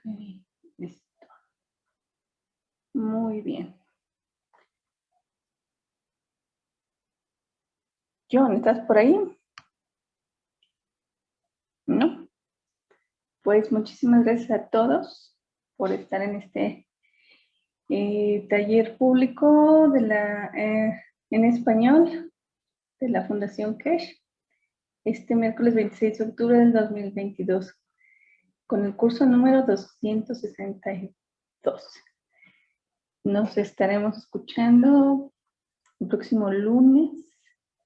Listo. Muy bien. John, ¿estás por ahí? ¿No? Pues muchísimas gracias a todos por estar en este taller público de en español de la Fundación Cash, este miércoles 26 de octubre del 2022, con el curso número 262. Nos estaremos escuchando el próximo lunes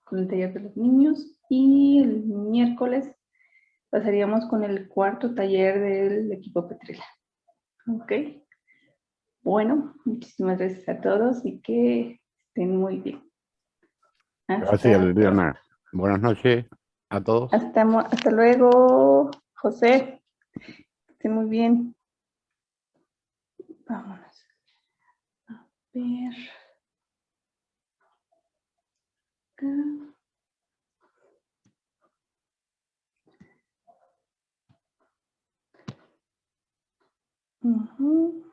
con el taller de los niños y el miércoles pasaríamos con el cuarto taller del equipo Petrila. Ok. Bueno, muchísimas gracias a todos y que estén muy bien. Gracias, Liliana. Buenas noches a todos. Hasta luego, José. Que estén muy bien. Vámonos. A ver. Acá. Ujú.